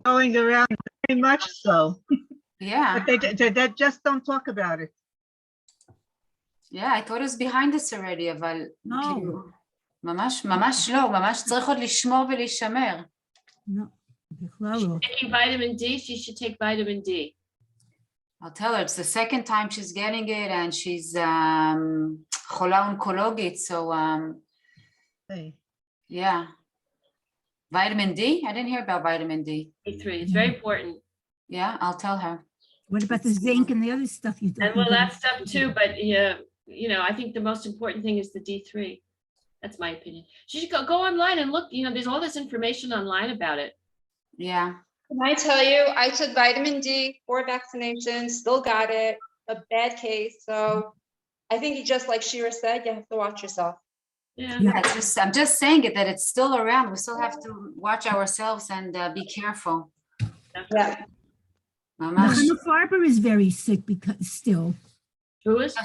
going around very much so. Yeah. But they just don't talk about it. Yeah, I thought it was behind us already, אבל No. כאילו, ממש לא, ממש צריך עוד לשמור ולהישמר. No, בכלל לא. Taking vitamin D, she should take vitamin D. I'll tell her it's the second time she's getting it and she's חולה אונקולוגית, so Hey. yeah. Vitamin D? I didn't hear about vitamin D. D3, it's very important. Yeah, I'll tell her. What about the zinc and the other stuff you And well, that stuff too, but yeah, you know, I think the most important thing is the D3. That's my opinion. She should go online and look, you know, there's all this information online about it. Yeah. Can I tell you, I took vitamin D, 4 vaccinations, still got it, a bad case. So I think just like Shira said, you have to watch yourself. Yeah. Yeah, I'm just saying it that it's still around. We still have to watch ourselves and be careful. Yeah. ממש. Hannah Farber is very sick because still. Who is?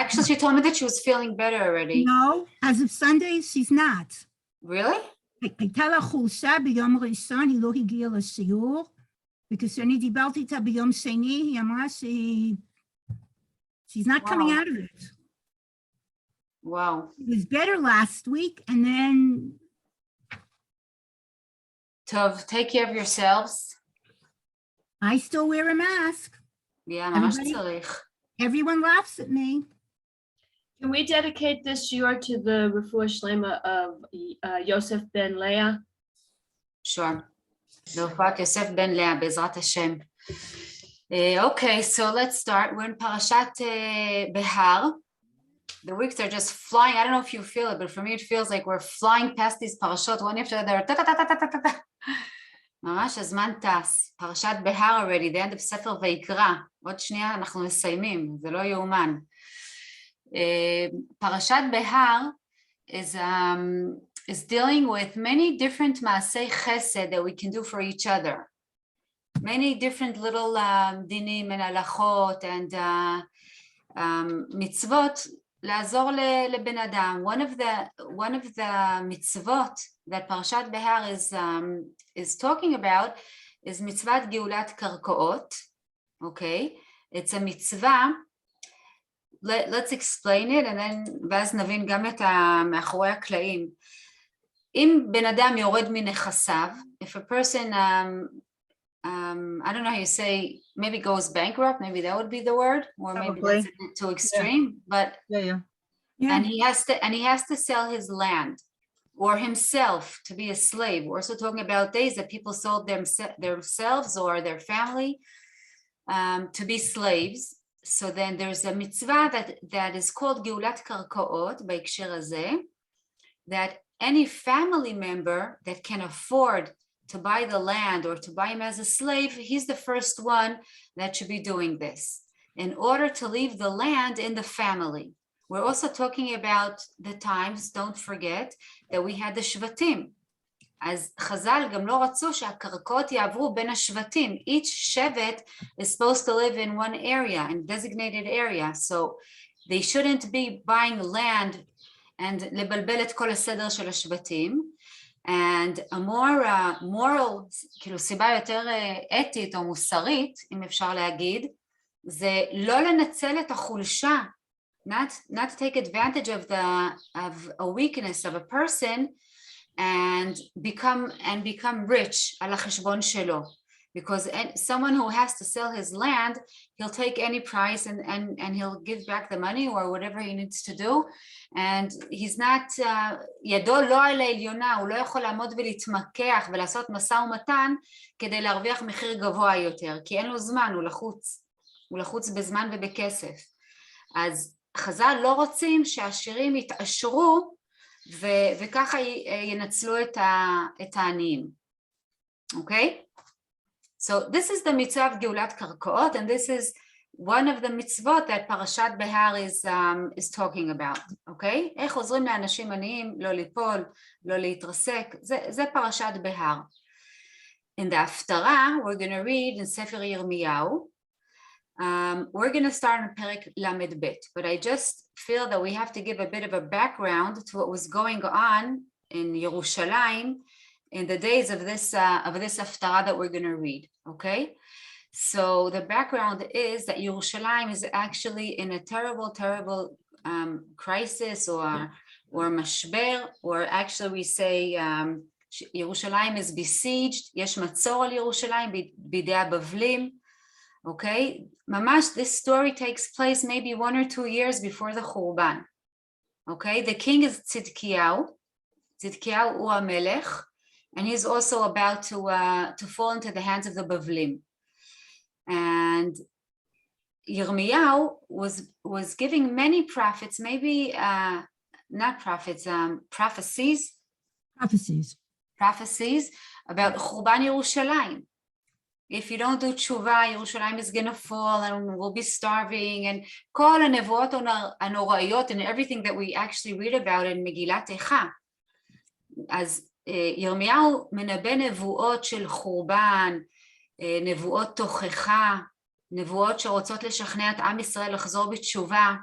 Actually, she told me that she was feeling better already. No, as of Sunday, she's not. Really? הייתה לה חולשה ביום ראשון, היא לא הגיעה לשיעור, וכשאני דיברתי איתה ביום שני, היא אמרה she's not coming out of it. Wow. It was better last week, and then... Tov, take care of yourselves. I still wear a mask. Yeah, ממש צריך. Everyone laughs at me. Can we dedicate this shiur to the refuah shlema of Yosef ben Leah? Sure. לרפואת יוסף בן לאה, בעזרת השם. Okay, so let's start. We're in Parashat Behar. The weeks are just flying. I don't know if you feel it, but for me it feels like we're flying past these parashot. One after the other. ממש הזמן טס. פרשת בהר already, the end of ספר ויקרא. עוד שנייה אנחנו מסיימים, זה לא יאומן. פרשת בהר is dealing with many different מעשי חסד that we can do for each other. Many different little dinim and halachot and mitzvot לעזור לבן אדם. One of the mitzvot that Parashat Behar is talking about is mitzvat geulat karkaot. Okay, it's a mitzvah. Let's explain it and then ואז נבין גם את מאחורי הקלעים. אם בן אדם יורד מנכסיו, if a person I don't know how you say, maybe goes bankrupt, maybe that would be the word, or maybe that's a bit too extreme, but Yeah. and he has to sell his land or himself to be a slave. We're also talking about days that people sold themselves or their family to be slaves. So then there's a mitzvah that is called geulat karkaot בהקשר הזה, that any family member that can afford to buy the land or to buy him as a slave, he's the first one that should be doing this in order to leave the land in the family. We're also talking about the times, don't forget, that we had the shvatim. אז חז"ל גם לא רצו שהקרקעות יעברו בין השבטים. Each shevet is supposed to live in one area, in designated area, so they shouldn't be buying land and לבלבל את כל הסדר של השבטים. And a more moral, כאילו סיבה יותר אתית או מוסרית, אם אפשר להגיד, זה לא לנצל את החולשה, not to take advantage of a weakness of a person and become rich על החשבון שלו. Because someone who has to sell his land, he'll take any price and he'll give back the money or whatever he needs to do. And he's not, ידו לא על העליונה, הוא לא יכול לעמוד ולהתמקח ולעשות משא ומתן כדי להרוויח מחיר גבוה יותר, כי אין לו זמן, הוא לחוץ בזמן ובכסף. אז חז"ל לא רוצים שהעשירים יתעשרו וככה ינצלו את העניים. אוקיי? So this is the mitzvah of geulat karkaot, and this is one of the mitzvot that Parashat Behar is talking about, okay? איך עוזרים לאנשים עניים לא ליפול, לא להתרסק, זה פרשת בהר. In the הפטרה, we're going to read in ספר ירמיהו, we're going to start in פרק למד, but I just feel that we have to give a bit of a background to what was going on in Yerushalayim in the days of this haftarah that we're going to read, okay? So the background is that Yerushalayim is actually in a terrible crisis or mashber, or actually we say Yerushalayim is besieged, יש מצור על ירושלים בידי הבבלים, okay? ממש, this story takes place maybe 1 or 2 years before the Churban, okay? The king is Tzidkiyahu hu HaMelech, and he's also about to fall into the hands of the Bavlim. And Yirmiyahu was giving many prophets, maybe not prophets, prophecies about Churban Yerushalayim. If you don't do tshuva, Yerushalayim is going to fall and we'll be starving, and כל הנבואות הנוראיות and everything that we actually read about in Megillat Eicha. אז ירמיהו מנבא נבואות של חורבן, נבואות תוכחה, נבואות שרוצות לשכנע את עם ישראל לחזור בתשובה,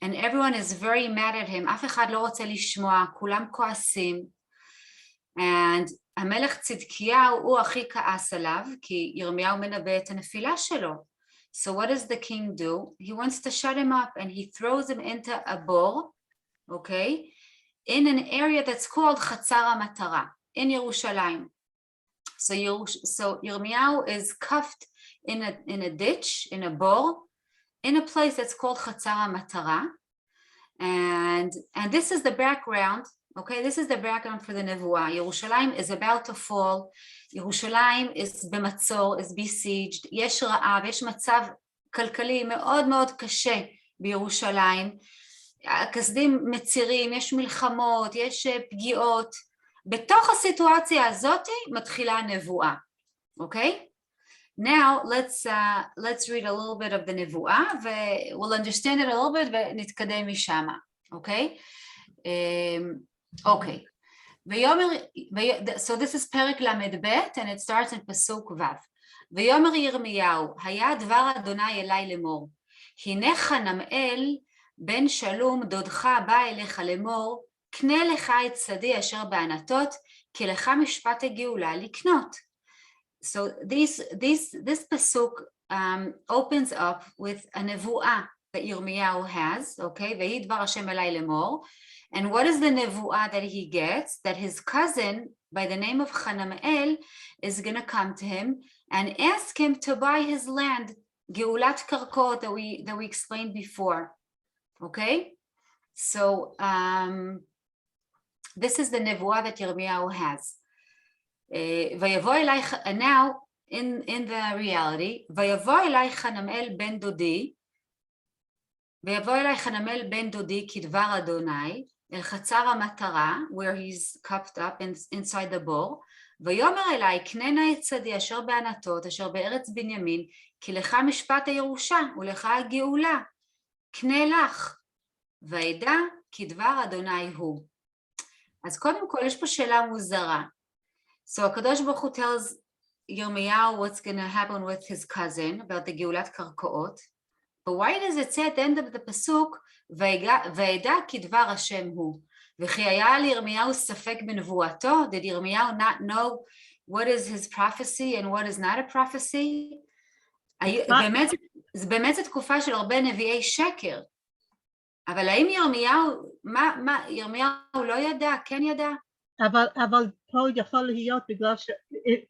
and everyone is very mad at him, אף אחד לא רוצה לשמוע, כולם כועסים, and המלך צדקיהו הוא הכי כעס עליו, כי ירמיהו מנבא את הנפילה שלו. So what does the king do? He wants to shut him up, and he throws him into a בור, okay, in an area that's called חצר המטרה, in Yerushalayim. So Yirmiyahu is cuffed in a ditch, in a בור, in a place that's called חצר המטרה, and this is the background. Okay, this is the background for the nevuah. Yerushalayim is about to fall. Yerushalayim is במצור, is besieged. יש רעב, יש מצב כלכלי מאוד מאוד קשה בירושלים. הכסדים מצירים, יש מלחמות, יש פגיעות. בתוך הסיטואציה הזאת מתחילה הנבואה. Okay? Now let's read a little bit of the nevuah, we'll understand it a little bit ונתקדם משם. Okay? Okay, so this is פרק ל"ב, and it starts in פסוק ו'. ויאמר ירמיהו, היה דבר אדוני אלי לאמור, הנה חנמאל בן שלום דודך בא אליך לאמור, קנה לך את שדי אשר בענתות, כי לך משפט הגאולה לקנות. So this פסוק opens up with a נבואה that Yirmiyahu has, okay, ויהי דבר השם אלי לאמור, and what is the nevuah that he gets? That his cousin by the name of Hanamel is going to come to him and ask him to buy his land, Geulat Karkot, that we explained before. Okay? So this is the nevuah that Yirmiyahu has. And now in the reality, ויבוא אלי חנמאל בן דודי, ויבוא אלי חנמאל בן דודי כדבר אדוני, אל חצר המטרה, where he's cupped up inside the בור, ויאמר אלי, קנה נא את שדי אשר בענתות, אשר בארץ בנימין, כי לך משפט הירושה, ולך הגאולה, קנה לך, וידע כדבר אדוני הוא. אז קודם כל, יש פה שאלה מוזרה. So הקדוש ברוך הוא tells Yirmiyahu what's going to happen with his cousin, about the גאולת קרקעות, but why does it say at the end of the pasuk, וידע כדבר השם הוא? וכי היה לירמיהו ספק בנבואתו? Did Yirmiyahu not know what is his prophecy and what is not a prophecy? באמת זו תקופה של הרבה נביאי שקר. אבל האם ירמיהו לא ידע? כן ידע? אבל פה יכול להיות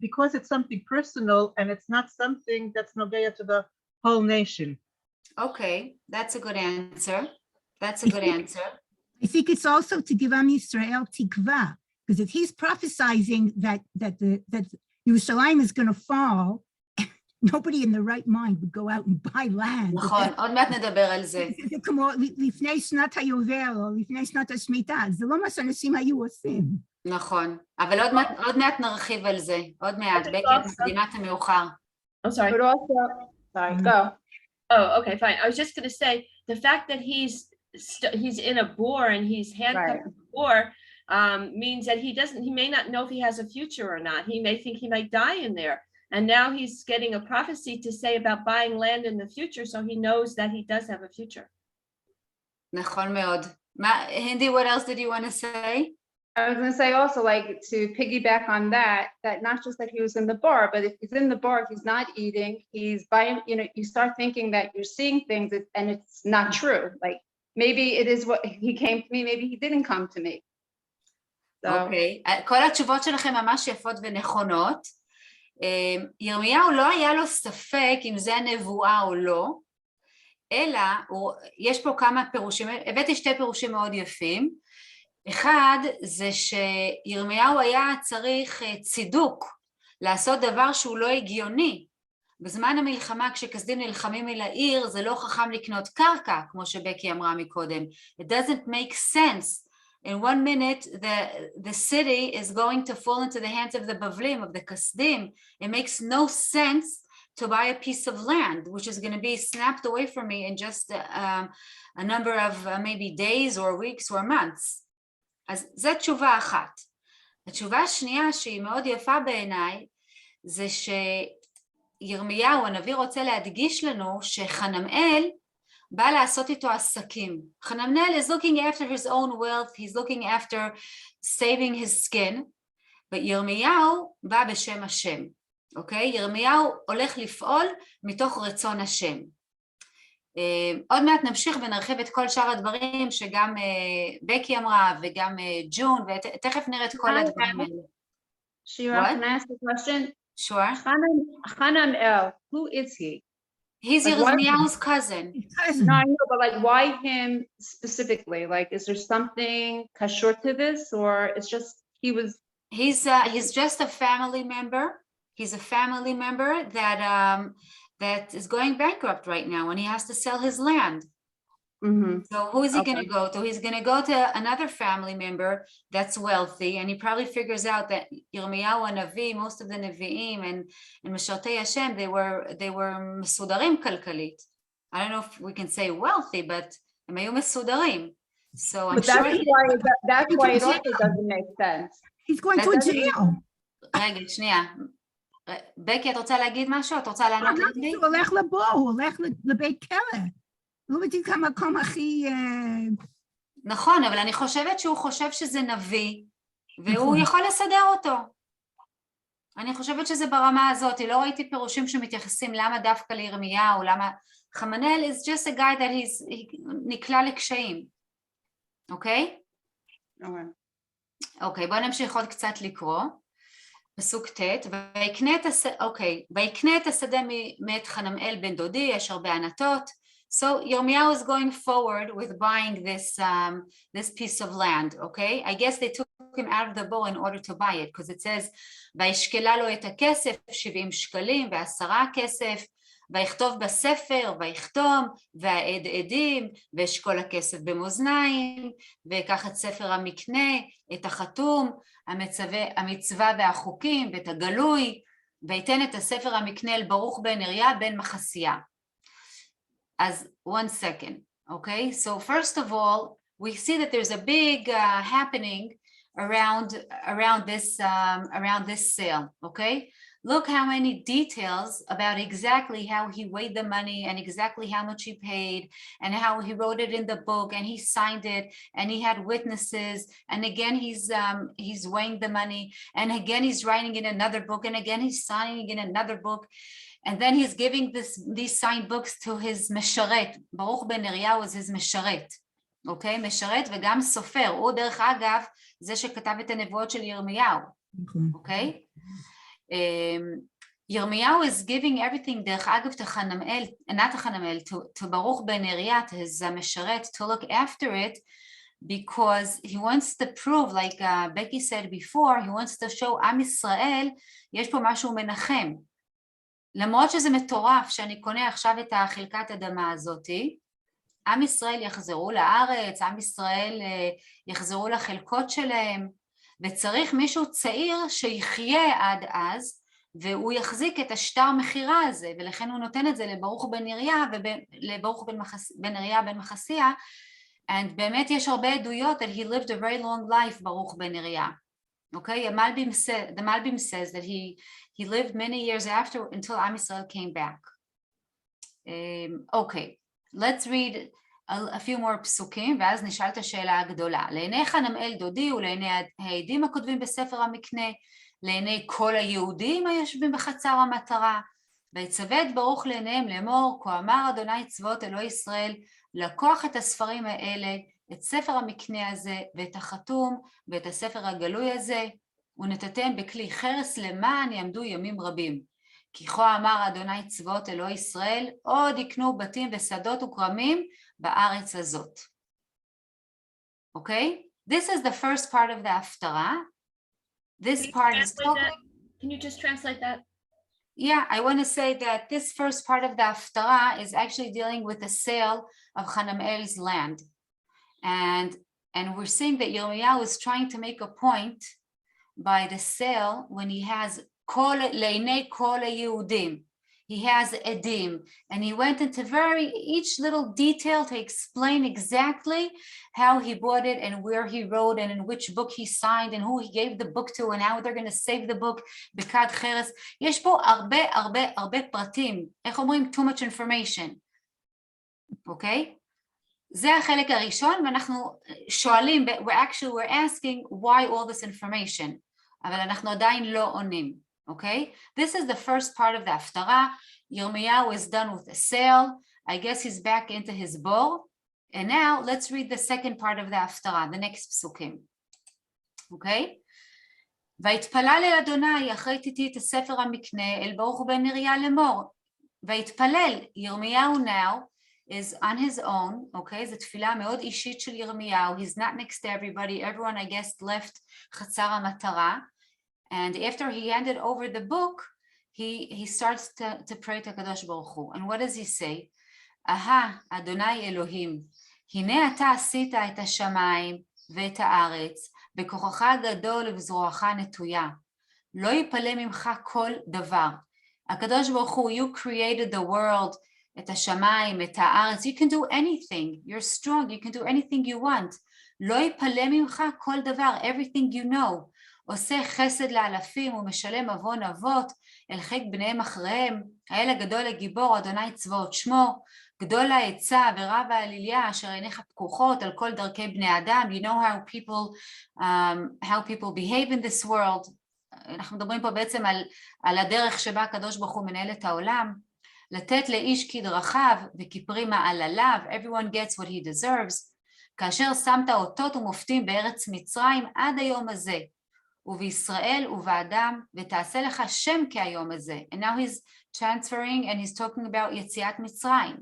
because it's something personal and it's not something that's נוגע to the whole nation. Okay, that's a good answer. That's a good answer. I think it's also to give Am Yisrael tikva, because if he's prophesying that Yerushalayim is going to fall, nobody in the right mind would go out and buy land. נכון, עוד מעט נדבר על זה. זה כמו לפני שנת היובל או לפני שנת השמיטה, זה לא מה שאנשים היו עושים. נכון, אבל עוד מעט נרחיב על זה, עוד מעט, בקדימת המאוחר. I'm sorry. But also, sorry, go. Oh, okay, fine. I was just going to say the fact that he's in a bore and he's handcuffed in a bore means that he may not know if he has a future or not. He may think he might die in there. And now he's getting a prophecy to say about buying land in the future, so he knows that he does have a future. נכון מאוד. Hindi, what else did you want to say? I was gonna say also, like, to piggyback on that, that not just that he was in the bar, but if he's in the bar, he's not eating, he's buying, you know, you start thinking that you're seeing things and it's not true. Like, maybe it is what he came to me, maybe he didn't come to me. So, אוקיי, כל התשובות שלכם ממש יפות ונכונות. ירמיהו לא היה לו ספק אם זה הנבואה או לא, אלא יש פה כמה פירושים, הבאתי שתי פירושים מאוד יפים. אחד זה שירמיהו היה צריך צידוק לעשות דבר שהוא לא הגיוני. בזמן המלחמה כשכסדים נלחמים אל העיר זה לא חכם לקנות קרקע, כמו שבקי אמרה מקודם. It doesn't make sense. In 1 minute the city is going to fall into the hands of the Bavlim, of the Kasdim. It makes no sense to buy a piece of land which is going to be snapped away from me in just a number of maybe days or weeks or months. אז זו תשובה אחת. התשובה השנייה שהיא מאוד יפה בעיניי זה שירמיהו הנביא רוצה להדגיש לנו שחנמאל בא לעשות איתו עסקים. חנמאל is looking after his own wealth, he's looking after saving his skin, but ירמיהו בא בשם השם, אוקיי? ירמיהו הולך לפעול מתוך רצון השם. עוד מעט נמשיך ונרחיב את כל שאר הדברים שגם בקי אמרה וגם ג'ון, ותכף נראה את כל הדברים האלה. Shira, can I ask a question? Sure. Hanamel, who is he? He's Like, why- Yirmiyahu's cousin. Cousin. No, I know, but like, why him specifically? Like, is there something kashur to this, or it's just he was? He's just a family member. He's a family member that is going bankrupt right now and he has to sell his land. Mhm. So who is he Okay. going to go to? He's going to go to another family member that's wealthy, and he probably figures out that Yirmiyahu Navi, most of the Nevi'im and Meshartei Hashem, they were mesudarim kalkalit. I don't know if we can say wealthy, but הם היו מסודרים. So I'm But sure that's why it also doesn't make sense. He's going to a jail. רגע, שנייה. בקי, את רוצה להגיד משהו? את רוצה לענות לי? הוא הולך לבור, הוא הולך לבית כלא. לא יודעת כמה מקום הכי... נכון, אבל אני חושבת שהוא חושב שזה נביא, והוא נכון. יכול לסדר אותו. אני חושבת שזה ברמה הזאת, לא ראיתי פירושים שמתייחסים למה דווקא לירמיהו, למה... חמנאל is just a guy that נקלע לקשיים. אוקיי? אוקיי, בואו נמשיך עוד קצת לקרוא. פסוק ט', ויקנה את השדה מאת חנמאל בן דודי, יש הרבה ענתות. So Yirmiyahu is going forward with buying this piece of land, okay? I guess they took him out of the bowl in order to buy it, because it says, וישקלה לו את הכסף 70 שקלים ו10 כסף, ויכתוב בספר, ויחתום, והעד עדים, ואשכול הכסף במאזניים, ויקח את ספר המקנה, את החתום, המצווה והחוקים, ואת הגלוי, ויתן את הספר המקנה אל ברוך בן נריה בן מחסיה. As 1 second, okay? So first of all, we see that there's a big happening around this sale, okay? Look how many details about exactly how he weighed the money and exactly how much he paid and how he wrote it in the book and he signed it and he had witnesses and again he's weighing the money and again he's writing in another book and again he's signing in another book. And then he's giving these signed books to his משרת. ברוך בן נריה was his משרת. אוקיי? משרת וגם סופר. הוא דרך אגב זה שכתב את הנבואות של ירמיהו. אוקיי? ירמיהו is giving everything דרך אגב to חנמאל, not חנמאל, to ברוך בן נריה, to his משרת, to look after it, because he wants to prove, like Becky said before, he wants to show עם ישראל, יש פה משהו מנחם. למרות שזה מטורף שאני קונה עכשיו את החלקת אדמה הזאתי, עם ישראל יחזרו לארץ, עם ישראל יחזרו לחלקות שלהם, וצריך מישהו צעיר שיחיה עד אז, והוא יחזיק את השטר מחירה הזה, ולכן הוא נותן את זה לברוך בן נריה, ולברוך בן נריה בן מחסיה, and באמת יש הרבה עדויות that he lived a very long life, ברוך בן נריה. Okay, the Malbim says that he lived many years after until Am Yisrael came back. Okay, let's read a few more פסוקים, ואז נשאל את השאלה הגדולה. לעיני חנמאל דודי ולעיני העדים הכותבים בספר המקנה, לעיני כל היהודים היושבים בחצר המטרה, ויצווה את ברוך לעיניהם לאמור, כה אמר אדוני צבאות אלוהי ישראל, לקוח את הספרים האלה, את ספר המקנה הזה, ואת החתום, ואת הספר הגלוי הזה, ונתתם בכלי חרס למען יעמדו ימים רבים. כי כה אמר אדוני צבאות אלוהי ישראל, עוד יקנו בתים ושדות וכרמים בארץ הזאת. Okay? This is the first part of the הפטרה. This part is talking... Can you just translate that? Yeah, I want to say that this first part of the Haftarah is actually dealing with the sale of Hanam'el's land. And we're seeing that Yirmiyahu is trying to make a point by the sale when he has Leinei Kol HaYehudim. He has Edim, and he went into each little detail to explain exactly how he bought it and where he wrote and in which book he signed and who he gave the book to and how they're going to save the book. בכד חרס. יש פה הרבה פרטים. איך אומרים? Too much information. אוקיי? זה החלק הראשון, ואנחנו שואלים, we're asking why all this information, אבל אנחנו עדיין לא עונים. Okay, this is the first part of the Haftarah. Yirmiyahu is done with the sale. I guess he's back into his bowl. And now let's read the second part of the Haftarah, the next psukim. Okay? ויתפלל אל אדוני אחרי תיתי את הספר המקנה אל ברוך בן נריה לאמור. ויתפלל, ירמיהו now is on his own, okay? זו תפילה מאוד אישית של ירמיהו. He's not next to everybody. Everyone, I guess, left חצר המטרה. And after he handed over the book, he starts to pray to Kadosh Baruch Hu. And what does he say? Aha, Adonai Elohim, הנה אתה עשית את השמיים ואת הארץ, בכוחך הגדול ובזרועך נטויה. לא יפלא ממך כל דבר. הקדוש ברוך הוא, you created the world, את השמיים, את הארץ. You can do anything. You're strong. You can do anything you want. לא יפלא ממך כל דבר. Everything you know. עושה חסד לאלפים ומשלם עוון אבות, אל חיק בניהם אחריהם, האל הגדול הגיבור, אדוני צבאות שמו, גדול העצה ורב העליליה, אשר עיניך פקוחות על כל דרכי בני אדם. You know how people behave in this world. אנחנו מדברים פה בעצם על הדרך שבה הקדוש ברוך הוא מנהל את העולם. לתת לאיש כדרכיו וכפרי מעלליו, everyone gets what he deserves. כאשר שמת אותות ומופתים בארץ מצרים עד היום הזה, ובישראל ובאדם, ותעשה לך שם כהיום הזה. And now he's transferring and he's talking about יציאת מצרים.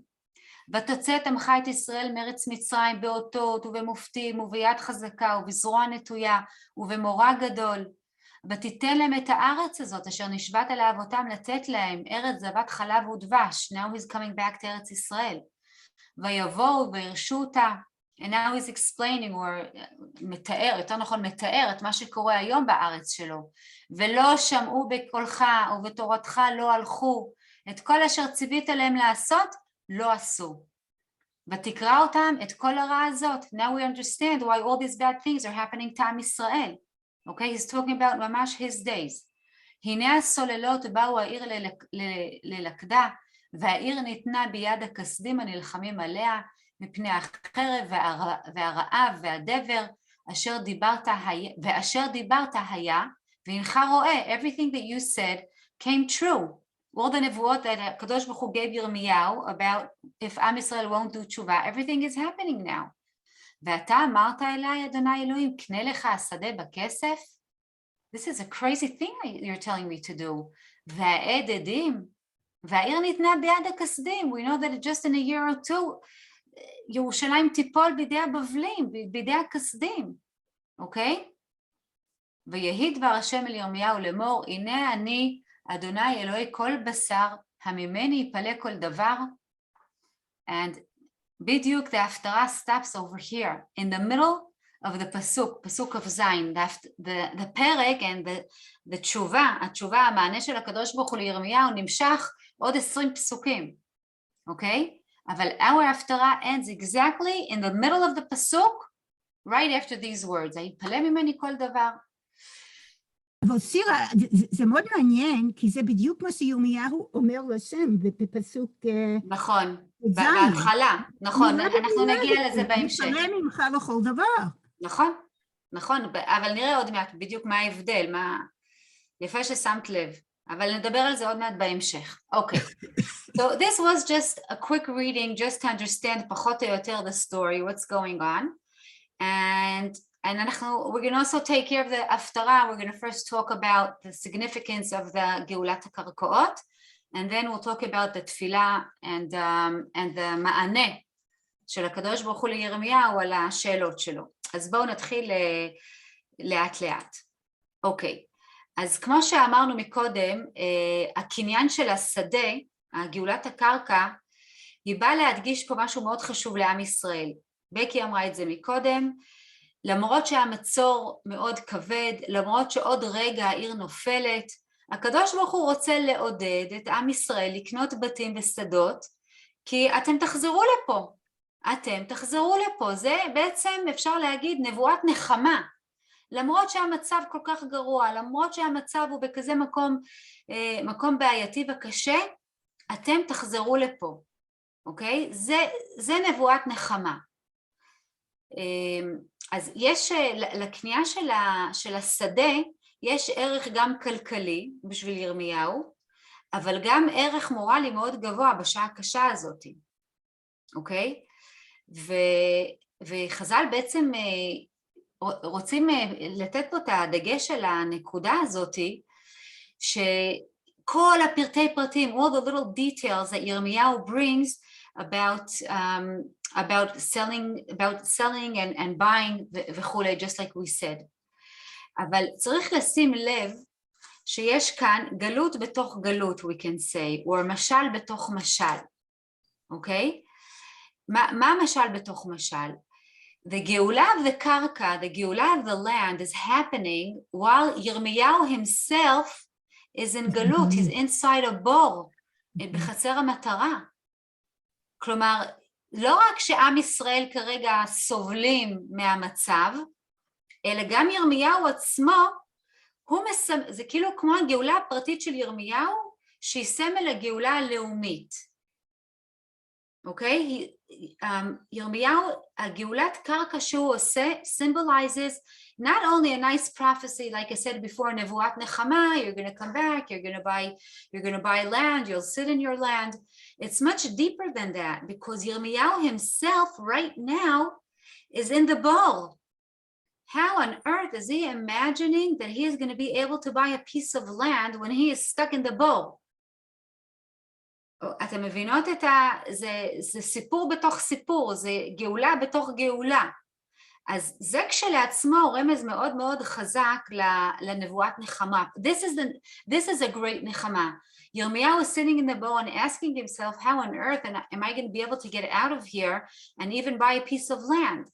ותוצא את עמך את ישראל מארץ מצרים באותות ובמופתים וביד חזקה ובזרוע נטויה ובמורא גדול. ותיתן להם את הארץ הזאת אשר נשבעת לאבותם לתת להם, ארץ זבת חלב ודבש. Now he's coming back to ארץ ישראל. ויבואו וירשו אותה. And now he's explaining, or מתאר, יותר נכון מתאר את מה שקורה היום בארץ שלו. ולא שמעו בקולך ובתורתך לא הלכו, את כל אשר ציווית עליהם לעשות, לא עשו. ותקרא אותם את כל הרע הזאת. Now we understand why all these bad things are happening to עם ישראל. Okay, he's talking about ממש his days. הנה הסוללות באו העיר ללכדה, והעיר ניתנה ביד הכסדים הנלחמים עליה, מפני החרב והרעב והדבר, אשר דיברת היה, והנך רואה, everything that you said came true. All the נבואות that הקדוש ברוך הוא gave ירמיהו about if עם ישראל won't do תשובה, everything is happening now. ואתה אמרת אליי, אדוני אלוהים, קנה לך השדה בכסף? This is a crazy thing you're telling me to do. והעד עדים, והעיר ניתנה ביד הכסדים. We know that just in a year or two, ירושלים תיפול בידי הבבלים, בידי הכסדים. אוקיי? ויהי דבר השם אל ירמיהו לאמור, הנה אני, אדוני אלוהי כל בשר, הממני יפלא כל דבר. And בדיוק the הפטרה stops over here, in the middle of the pasuk of Zayin, the פרק and the תשובה, התשובה, המענה של הקדוש ברוך הוא לירמיהו נמשך עוד 20 פסוקים, אוקיי? אבל our הפטרה ends exactly in the middle of the pasuk, right after these words, היפלא ממני כל דבר. אבל שירה, זה מאוד מעניין, כי זה בדיוק מה שירמיהו אומר לשם בפסוק נכון, ז'. בהתחלה, נכון, נולד אנחנו הולדת, נגיע לזה בהמשך. נשלם ממך לכל דבר. נכון, נכון, אבל נראה עוד מעט בדיוק מה ההבדל, יפה ששמת לב, אבל נדבר על זה עוד מעט בהמשך. אוקיי. So this was just a quick reading just to understand פחות או יותר the story, what's going on. And we're going to also take care of the הפטרה. We're going to first talk about the significance of the גאולת הקרקעות, and then we'll talk about the תפילה and the מענה של הקדוש ברוך הוא לירמיהו על השאלות שלו. אז בואו נתחיל לאט לאט. אוקיי, אז כמו שאמרנו מקודם, הקניין של השדה, גאולת הקרקע, היא באה להדגיש פה משהו מאוד חשוב לעם ישראל. בקי אמרה את זה מקודם, למרות שהמצור מאוד כבד, למרות שעוד רגע העיר נופלת, הקדוש ברוך הוא רוצה לעודד את עם ישראל לקנות בתים ושדות, כי אתם תחזרו לפה, אתם תחזרו לפה. זה בעצם אפשר להגיד נבואת נחמה, למרות שהמצב כל כך גרוע, למרות שהמצב הוא בכזה מקום בעייתי וקשה, אתם תחזרו לפה, אוקיי? זה נבואת נחמה. אז יש, לקנייה של השדה, יש ערך גם כלכלי בשביל ירמיהו, אבל גם ערך מורלי מאוד גבוה בשעה הקשה הזאת, אוקיי? וחז"ל בעצם רוצים לתת פה את הדגש על הנקודה הזאת, שכל הפרטי פרטים, all the little details that ירמיהו brings about selling and buying וכולי, just like we said. אבל צריך לשים לב שיש כאן גלות בתוך גלות, we can say, או משל בתוך משל, אוקיי? מה המשל בתוך משל? The גאולה of the קרקע, the גאולה of the land is happening while ירמיהו himself is in גלות, he's inside a בור, בחצר המטרה. כלומר, לא רק שעם ישראל כרגע סובלים מהמצב, אלא גם ירמיהו עצמו, זה כאילו כמו הגאולה הפרטית של ירמיהו, שהיא סמל הגאולה הלאומית. אוקיי? ירמיהו, הגאולת קרקע שהוא עושה, symbolizes not only a nice prophecy, like I said before, נבואת נחמה, you're going to come back, you're going to buy land, you'll sit in your land. It's much deeper than that, because Yirmiyahu himself right now is in the bowl. How on earth is he imagining that he is going to be able to buy a piece of land when he is stuck in the bowl? אתם מבינות זה סיפור בתוך סיפור, זה גאולה בתוך גאולה. אז זה כשלעצמו רמז מאוד מאוד חזק לנבואת נחמה. This is a great נחמה. Yirmiyahu is sitting in the bowl and asking himself, how on earth am I going to be able to get out of here and even buy a piece of land?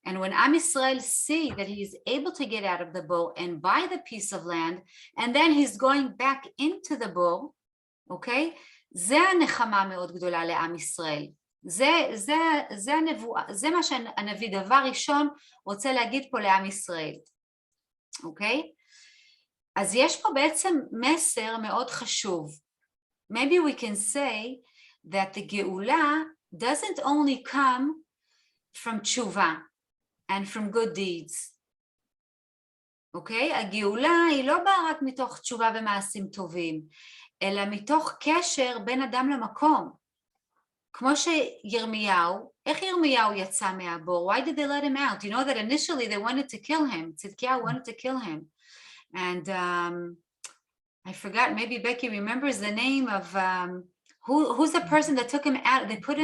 And when Am Yisrael see that he is able to get out of the bowl and buy the piece of land, and then he's going back into the bowl, okay? זה הנחמה מאוד גדולה לעם ישראל. זה מה שהנביא דבר ראשון רוצה להגיד פה לעם ישראל. אוקיי? אז יש פה בעצם מסר מאוד חשוב. Maybe we can say that the גאולה doesn't only come from תשובה and from good deeds. אוקיי? הגאולה היא לא באה רק מתוך תשובה ומעשים טובים, אלא מתוך קשר בין אדם למקום. כמו שירמיהו, איך ירמיהו יצא מהבור? Why did they let him out? You know that initially they wanted to kill him. Tzidkiyahu wanted to kill him. And I forgot, maybe Becky remembers the name of, who's the person that took him out? They put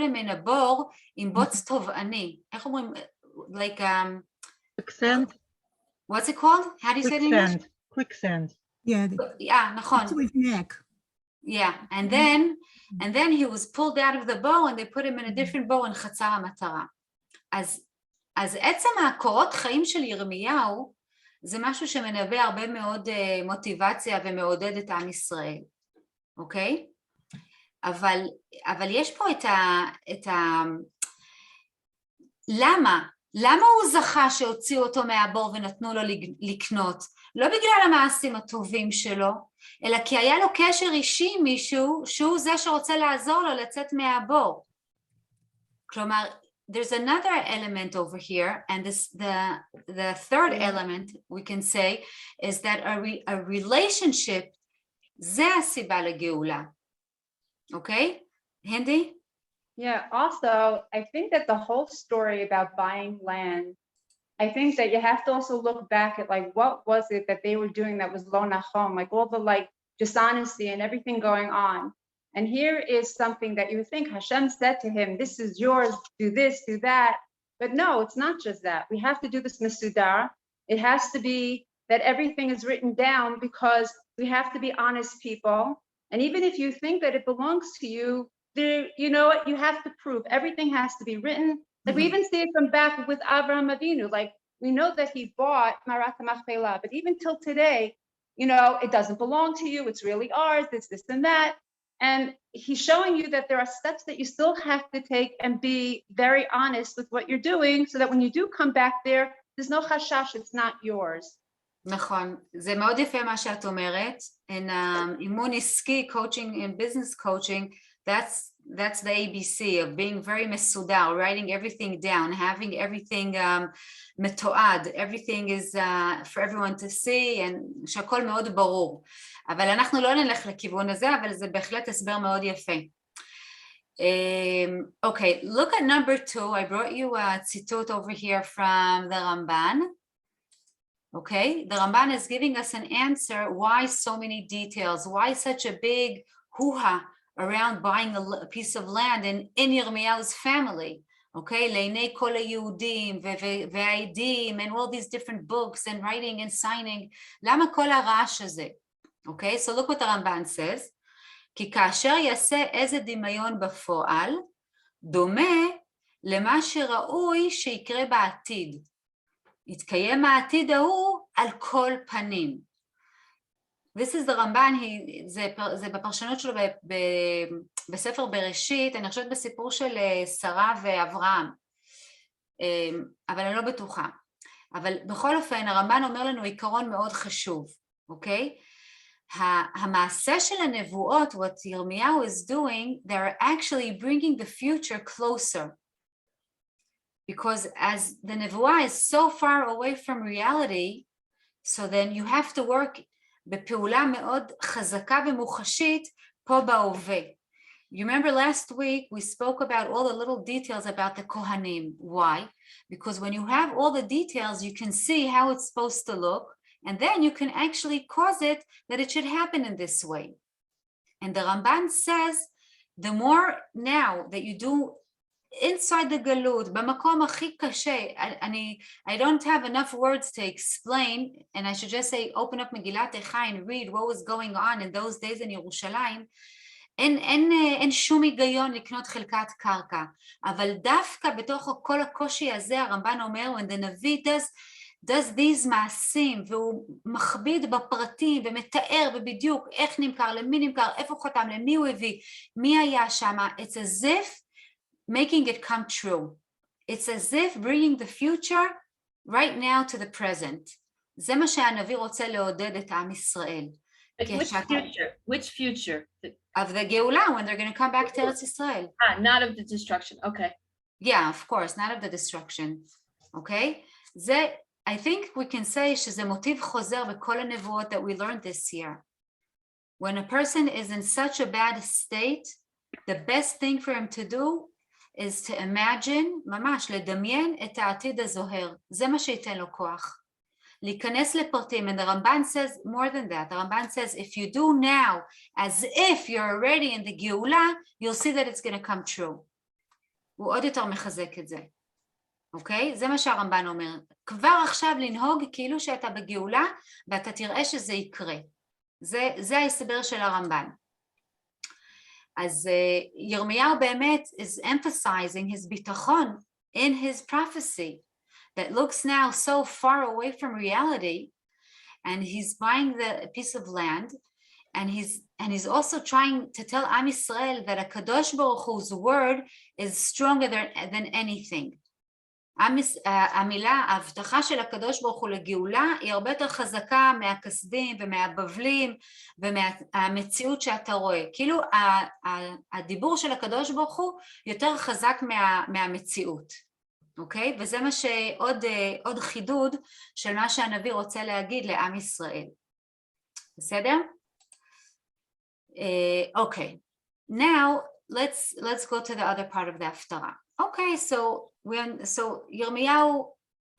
him in a bowl in בוץ טובעני. איך אומרים? Like, quicksand. What's it called? How do you say it in English? Quicksand. Yeah, נכון. to his neck. Yeah, and then he was pulled out of the bowl and they put him in a different bowl in חצר המטרה. אז עצם הקורות חיים של ירמיהו זה משהו שמנבא הרבה מאוד מוטיבציה ומעודד את עם ישראל, אוקיי? אבל יש פה את ה... למה? למה הוא זכה שהוציאו אותו מהבור ונתנו לו לקנות? לא בגלל המעשים הטובים שלו, אלא כי היה לו קשר אישי עם מישהו שהוא זה שרוצה לעזור לו לצאת מהבור. כלומר, there's another element over here, and the third element we can say is that a relationship זה הסיבה לגאולה. Okay? Hindi? Yeah, also, I think that the whole story about buying land, I think that you have to also look back at like, what was it that they were doing that was lo nachom, like all the like dishonesty and everything going on. And here is something that you would think Hashem said to him, this is yours, do this, do that. But no, it's not just that. We have to do this mesudar. It has to be that everything is written down because we have to be honest people. And even if you think that it belongs to you, there, you know what, you have to prove everything has to be written. Like we even see it from back with Avraham Avinu, like we know that he bought Marat HaMachpelah, but even till today, you know, it doesn't belong to you, it's really ours, it's this and that. And he's showing you that there are steps that you still have to take and be very honest with what you're doing so that when you do come back there, there's no chashash, it's not yours. נכון, זה מאוד יפה מה שאת אומרת, אימון עסקי, coaching and business coaching, that's the ABC of being very מסודר, writing everything down, having everything מתועד, everything is for everyone to see, and שהכל מאוד ברור. אבל אנחנו לא נלך לכיוון הזה, אבל זה בהחלט הסבר מאוד יפה. Okay, look at number 2. I brought you a ציטוט over here from the Ramban. Okay, the Ramban is giving us an answer why so many details, why such a big hoo-ha around buying a piece of land in Yirmiyahu's family. Okay, לעיני כל היהודים והעדים and all these different books and writing and signing. למה כל הרעש הזה? Okay, so look what the Ramban says. כי כאשר יעשה איזה דמיון בפועל, דומה למה שראוי שיקרה בעתיד. יתקיים העתיד ההוא על כל פנים. This is the Ramban, זה בפרשנות שלו בספר בראשית, אני חושבת בסיפור של שרה ואברהם, אבל אני לא בטוחה. אבל בכל אופן, הרמב"ן אומר לנו עיקרון מאוד חשוב, אוקיי? המעשה של הנבואות, what ירמיהו is doing, they're actually bringing the future closer. Because as the nevuah is so far away from reality, so then you have to work בפעולה מאוד חזקה ומוחשית פה בהווה. You remember last week we spoke about all the little details about the Kohanim. Why? Because when you have all the details, you can see how it's supposed to look, and then you can actually cause it that it should happen in this way. And the Ramban says, the more now that you do inside the galut, במקום הכי קשה, I don't have enough words to explain, and I should just say, open up Megillat Eicha and read what was going on in those days in ירושלים. אין שום היגיון לקנות חלקת קרקע, אבל דווקא בתוך כל הקושי הזה, הרמב"ן אומר, when the נביא does these מעשים, והוא מכביד בפרטים ומתאר ובדיוק איך נמכר, למי נמכר, איפה חותם, למי הוא הביא, מי היה שם, it's as if making it come true. It's as if bringing the future right now to the present. זה מה שהנביא רוצה לעודד את עם ישראל. Which future? Of the גאולה, when they're going to come back to Eretz Yisrael. Not of the destruction, okay. Yeah, of course, not of the destruction. Okay? זה, I think we can say שזה מוטיב חוזר בכל הנבואות that we learned this year. When a person is in such a bad state, the best thing for him to do is to imagine, ממש, לדמיין את העתיד הזוהר. זה מה שייתן לו כוח. להיכנס לפרטים, and the Ramban says more than that. The Ramban says, if you do now, as if you're already in the גאולה, you'll see that it's going to come true. הוא עוד יותר מחזק את זה. אוקיי? זה מה שהרמב"ן אומר. כבר עכשיו לנהוג כאילו שאתה בגאולה, ואתה תראה שזה יקרה. זה ההסבר של הרמב"ן. אז ירמיהו באמת is emphasizing his ביטחון in his prophecy that looks now so far away from reality, and he's buying the piece of land, and he's also trying to tell Am Yisrael that HaKadosh Baruch Hu's word is stronger than anything. המילה, ההבטחה של הקדוש ברוך הוא לגאולה היא הרבה יותר חזקה מהכסדים ומהבבלים ומהמציאות שאתה רואה. כאילו הדיבור של הקדוש ברוך הוא יותר חזק מהמציאות, אוקיי? וזה מה שעוד חידוד של מה שהנביא רוצה להגיד לעם ישראל. בסדר? Okay. Now let's go to the other part of the haftarah. Okay, so Yirmiyahu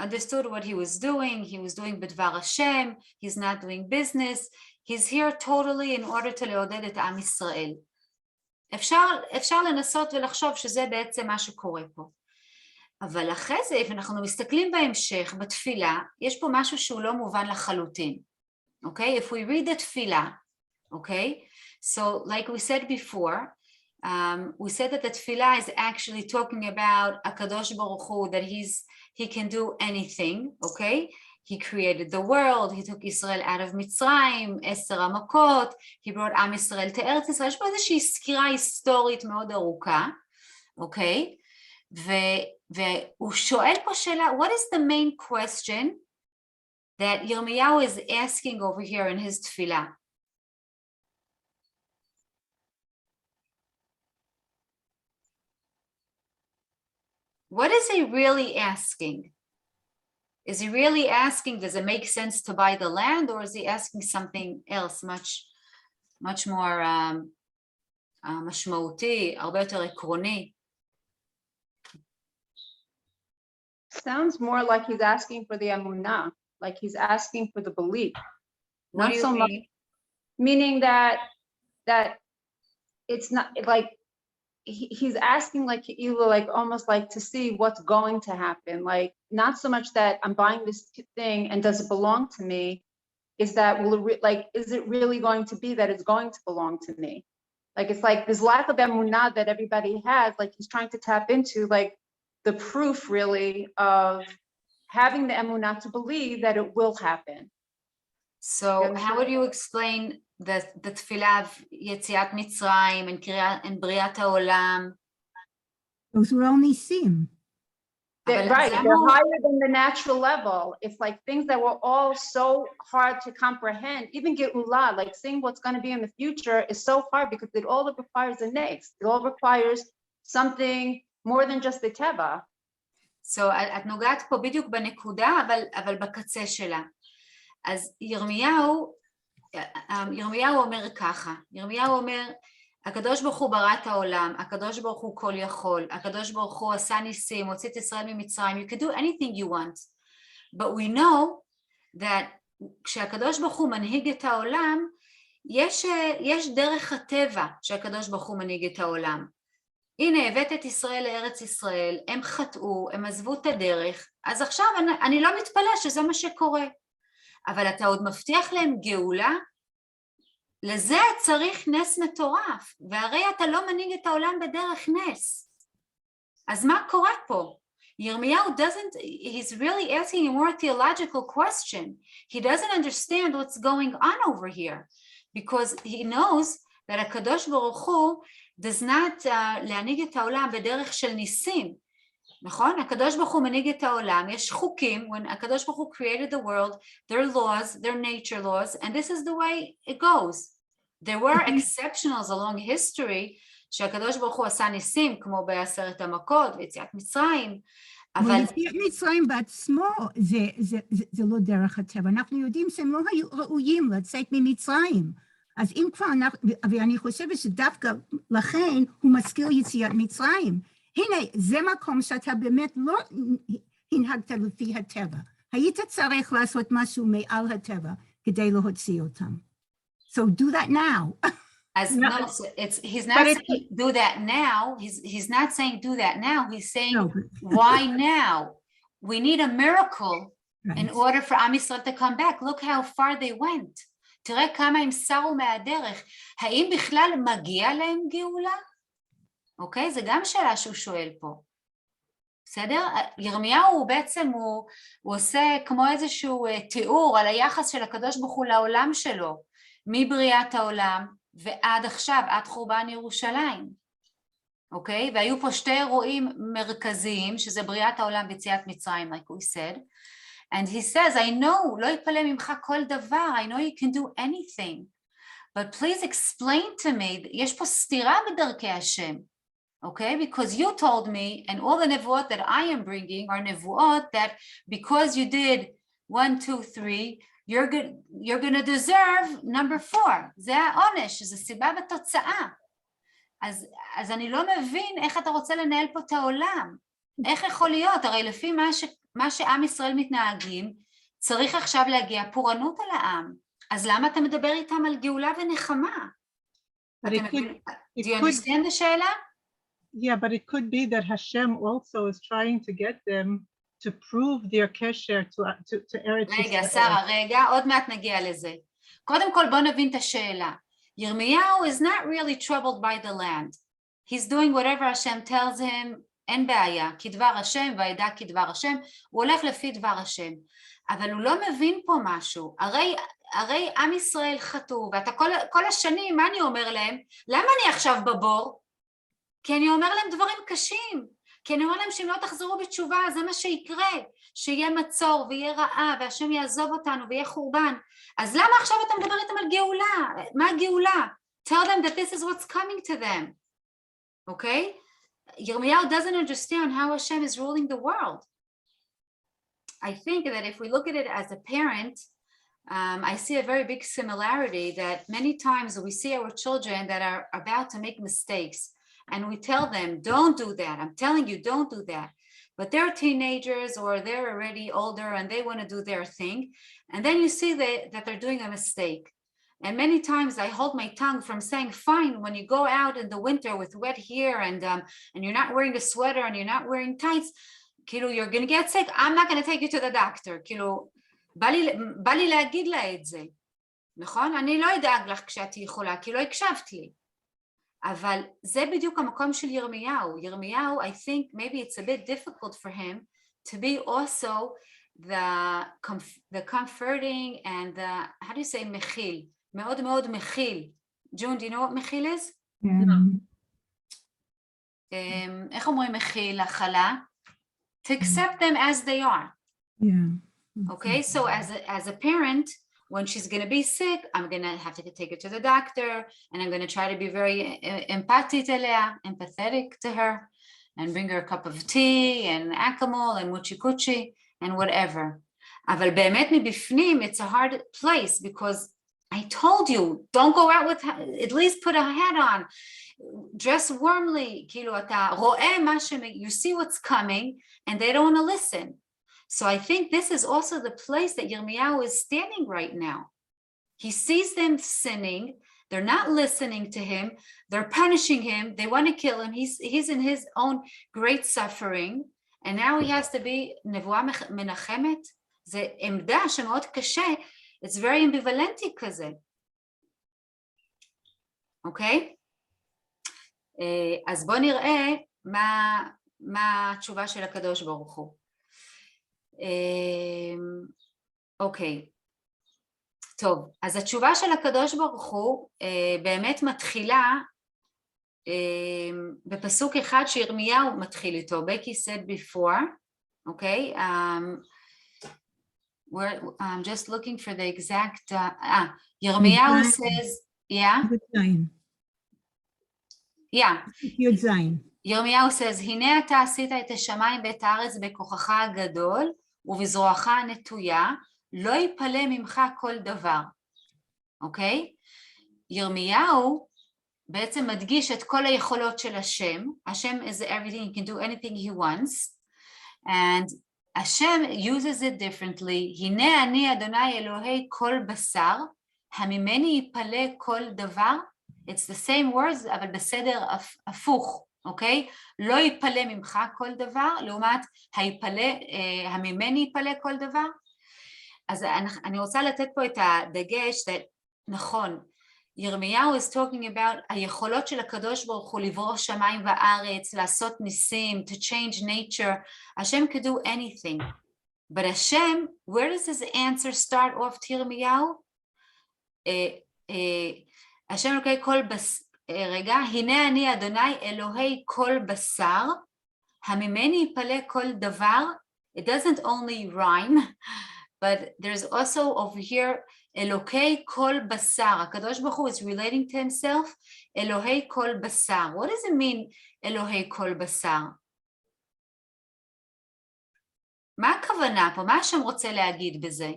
understood what he was doing. He was doing b'dvar Hashem. He's not doing business. He's here totally in order to לעודד את עם ישראל. אפשר לנסות ולחשוב שזה בעצם מה שקורה פה. אבל אחרי זה, אם אנחנו מסתכלים בהמשך, בתפילה, יש פה משהו שהוא לא מובן לחלוטין. Okay, if we read the tefillah, okay, so like we said before, we said that the tefillah is actually talking about Akadosh Baruch Hu, that he can do anything, okay? He created the world, he took Israel out of Mitzrayim, 10 המכות, he brought עם ישראל to ארץ ישראל, יש פה איזושהי סקירה היסטורית מאוד ארוכה, okay? והוא שואל פה שאלה, what is the main question that Yirmiyahu is asking over here in his tefillah? What is he really asking? Is he really asking, does it make sense to buy the land, or is he asking something else much more משמעותי, הרבה יותר עקרוני? Sounds more like he's asking for the emunah, like he's asking for the belief. What do you mean? Much, meaning that it's not like he's asking like almost like to see what's going to happen, like not so much that I'm buying this thing and does it belong to me, is that is it really going to be that it's going to belong to me? Like it's like this lack of emunah that everybody has, like he's trying to tap into like the proof really of having the emunah to believe that it will happen. So how would you explain the tefillah of Yetziat Mitzrayim and Briat HaOlam? Those were only sim. Right, they're higher than the natural level. It's like things that were all so hard to comprehend. Even Geulah, like seeing what's going to be in the future is so hard because it all requires a next. It all requires something more than just the teva. So את נוגעת פה בדיוק בנקודה, אבל בקצה שלה. אז ירמיהו אומר ככה, ירמיהו אומר, הקדוש ברוך הוא ברא את העולם, הקדוש ברוך הוא כל יכול, הקדוש ברוך הוא עשה ניסים, הוציא את ישראל ממצרים, you can do anything you want, but we know that כשהקדוש ברוך הוא מנהיג את העולם, יש דרך הטבע שהקדוש ברוך הוא מנהיג את העולם. הנה, הבאת את ישראל לארץ ישראל, הם חטאו, הם עזבו את הדרך, אז עכשיו אני לא מתפלא שזה מה שקורה. אבל אתה עוד מבטיח להם גאולה? לזה צריך נס מטורף, והרי אתה לא מנהיג את העולם בדרך נס. אז מה קורה פה? ירמיהו he's really asking a more theological question. He doesn't understand what's going on over here, because he knows that הקדוש ברוך הוא does not להנהיג את העולם בדרך של ניסים. נכון? הקדוש ברוך הוא מנהיג את העולם, יש חוקים, when הקדוש ברוך הוא created the world, their laws, their nature laws, and this is the way it goes. There were exceptionals along history, שהקדוש ברוך הוא עשה ניסים, כמו בעשרת המכות ויציאת מצרים, אבל... יציאת מצרים בעצמו זה לא דרך הטבע, אנחנו יודעים שהם לא היו ראויים לצאת ממצרים, אז אם כבר ואני חושבת שדווקא לכן הוא מזכיר יציאת מצרים, הנה, זה מקום שאתה באמת לא הנהגת לפי הטבע. היית צריך לעשות משהו מעל הטבע כדי להוציא אותם. So do that now. As no, he's not saying do that now. He's not saying do that now. He's saying why now? We need a miracle in order for Am Yisrael to come back. Look how far they went. תראה כמה הם סרו מהדרך. האם בכלל מגיע להם גאולה? אוקיי? זה גם שאלה שהוא שואל פה. בסדר? ירמיהו הוא בעצם, הוא עושה כמו איזשהו תיאור על היחס של הקדוש ברוך הוא לעולם שלו, מבריאת העולם ועד עכשיו, עד חורבן ירושלים. אוקיי? והיו פה שתי אירועים מרכזיים, שזה בריאת העולם ויציאת מצרים, like we said. And he says, I know, לא יפלא ממך כל דבר, I know you can do anything. But please explain to me, יש פה סתירה בדרכי השם. Okay, because you told me, and all the nevuot that I am bringing are nevuot that because you did 1, 2, 3, you're going to deserve number 4. זה העונש, זה סיבה בתוצאה. אז אני לא מבין איך אתה רוצה לנהל פה את העולם. איך יכול להיות? הרי לפי מה שעם ישראל מתנהגים, צריך עכשיו להגיע פורענות על העם. אז למה אתה מדבר איתם על גאולה ונחמה? Do you understand the שאלה? Yeah, but it could be that Hashem also is trying to get them to prove their kesher to Eretz Yisrael. רגע, שרה, רגע, עוד מעט נגיע לזה. קודם כל בוא נבין את השאלה. ירמיהו is not really troubled by the land. He's doing whatever Hashem tells him, אין בעיה, כדבר השם, וידע כדבר השם, הוא הולך לפי דבר השם. אבל הוא לא מבין פה משהו. הרי עם ישראל חטאו, ואתה כל השנים, מה אני אומר להם? למה אני עכשיו בבור? כי אני אומר להם דברים קשים, כי אני אומר להם שאם לא תחזרו בתשובה, זה מה שיקרה, שיהיה מצור ויהיה רעה, והשם יעזוב אותנו ויהיה חורבן. אז למה עכשיו אתה מדבר איתם על גאולה? מה הגאולה? Tell them that this is what's coming to them. Okay? Yirmiyahu doesn't understand how Hashem is ruling the world. I think that if we look at it as a parent, I see a very big similarity that many times we see our children that are about to make mistakes. And we tell them, don't do that. I'm telling you, don't do that. But they're teenagers or they're already older and they want to do their thing. And then you see that they're doing a mistake. And many times I hold my tongue from saying, fine, when you go out in the winter with wet hair and you're not wearing a sweater and you're not wearing tights, you're going to get sick. I'm not going to take you to the doctor. בא לי להגיד לה את זה. נכון? אני לא אדאג לך כשאת יכולה, כי לא הקשבת לי. אבל זה בדיוק המקום של ירמיהו. ירמיהו, I think maybe it's a bit difficult for him to be also the comforting and the, how do you say מכיל? מאוד מאוד מכיל. June, do you know what מכיל is? איך אומרים מכיל, הכלה? To accept them as they are. Okay, so as a parent, when she's going to be sick, I'm going to have to take her to the doctor, and I'm going to try to be very empathetic to her, and bring her a cup of tea, and acamol, and muchi-kuchi, and whatever. אבל באמת מבפנים, it's a hard place, because I told you, don't go out with, at least put a hat on, dress warmly, כאילו אתה רואה מה you see what's coming, and they don't want to listen. So I think this is also the place that Yirmiyahu is standing right now. He sees them sinning, they're not listening to him, they're punishing him, they want to kill him, he's in his own great suffering, and now he has to be נבואה מנחמת. זה עמדה שמאוד קשה, it's very ambivalent כזה. אוקיי? אז בוא נראה מה התשובה של הקדוש ברוך הוא. אוקיי, טוב, אז התשובה של הקדוש ברוך הוא באמת מתחילה בפסוק אחד שירמיהו מתחיל איתו, Becky said before, okay, I'm just looking for the exact, ירמיהו says, yeah? Yeah. ירמיהו says, הנה אתה עשית את השמיים ואת הארץ בכוחך הגדול ובזרועך הנטויה, לא יפלא ממך כל דבר. אוקיי? ירמיהו בעצם מדגיש את כל היכולות של השם. השם is everything, he can do anything he wants. And השם uses it differently. הנה אני אדוני אלוהי כל בשר, הממני יפלא כל דבר. It's the same words, אבל בסדר הפוך. אוקיי? לא יפלא ממך כל דבר, לעומת הממני יפלא כל דבר. אז אני רוצה לתת פה את הדגש, נכון, ירמיהו is talking about היכולות של הקדוש ברוך הוא לברוא שמיים וארץ, לעשות ניסים, to change nature. השם can do anything. But השם, where does his answer start off to ירמיהו? השם לוקח רגע, הנה אני אדוני אלוהי כל בשר, הממני יפלא כל דבר. It doesn't only rhyme, but there's also over here, אלוקי כל בשר. הקדוש ברוך הוא is relating to himself, אלוהי כל בשר. What does it mean, אלוהי כל בשר? מה הכוונה פה? מה השם רוצה להגיד בזה?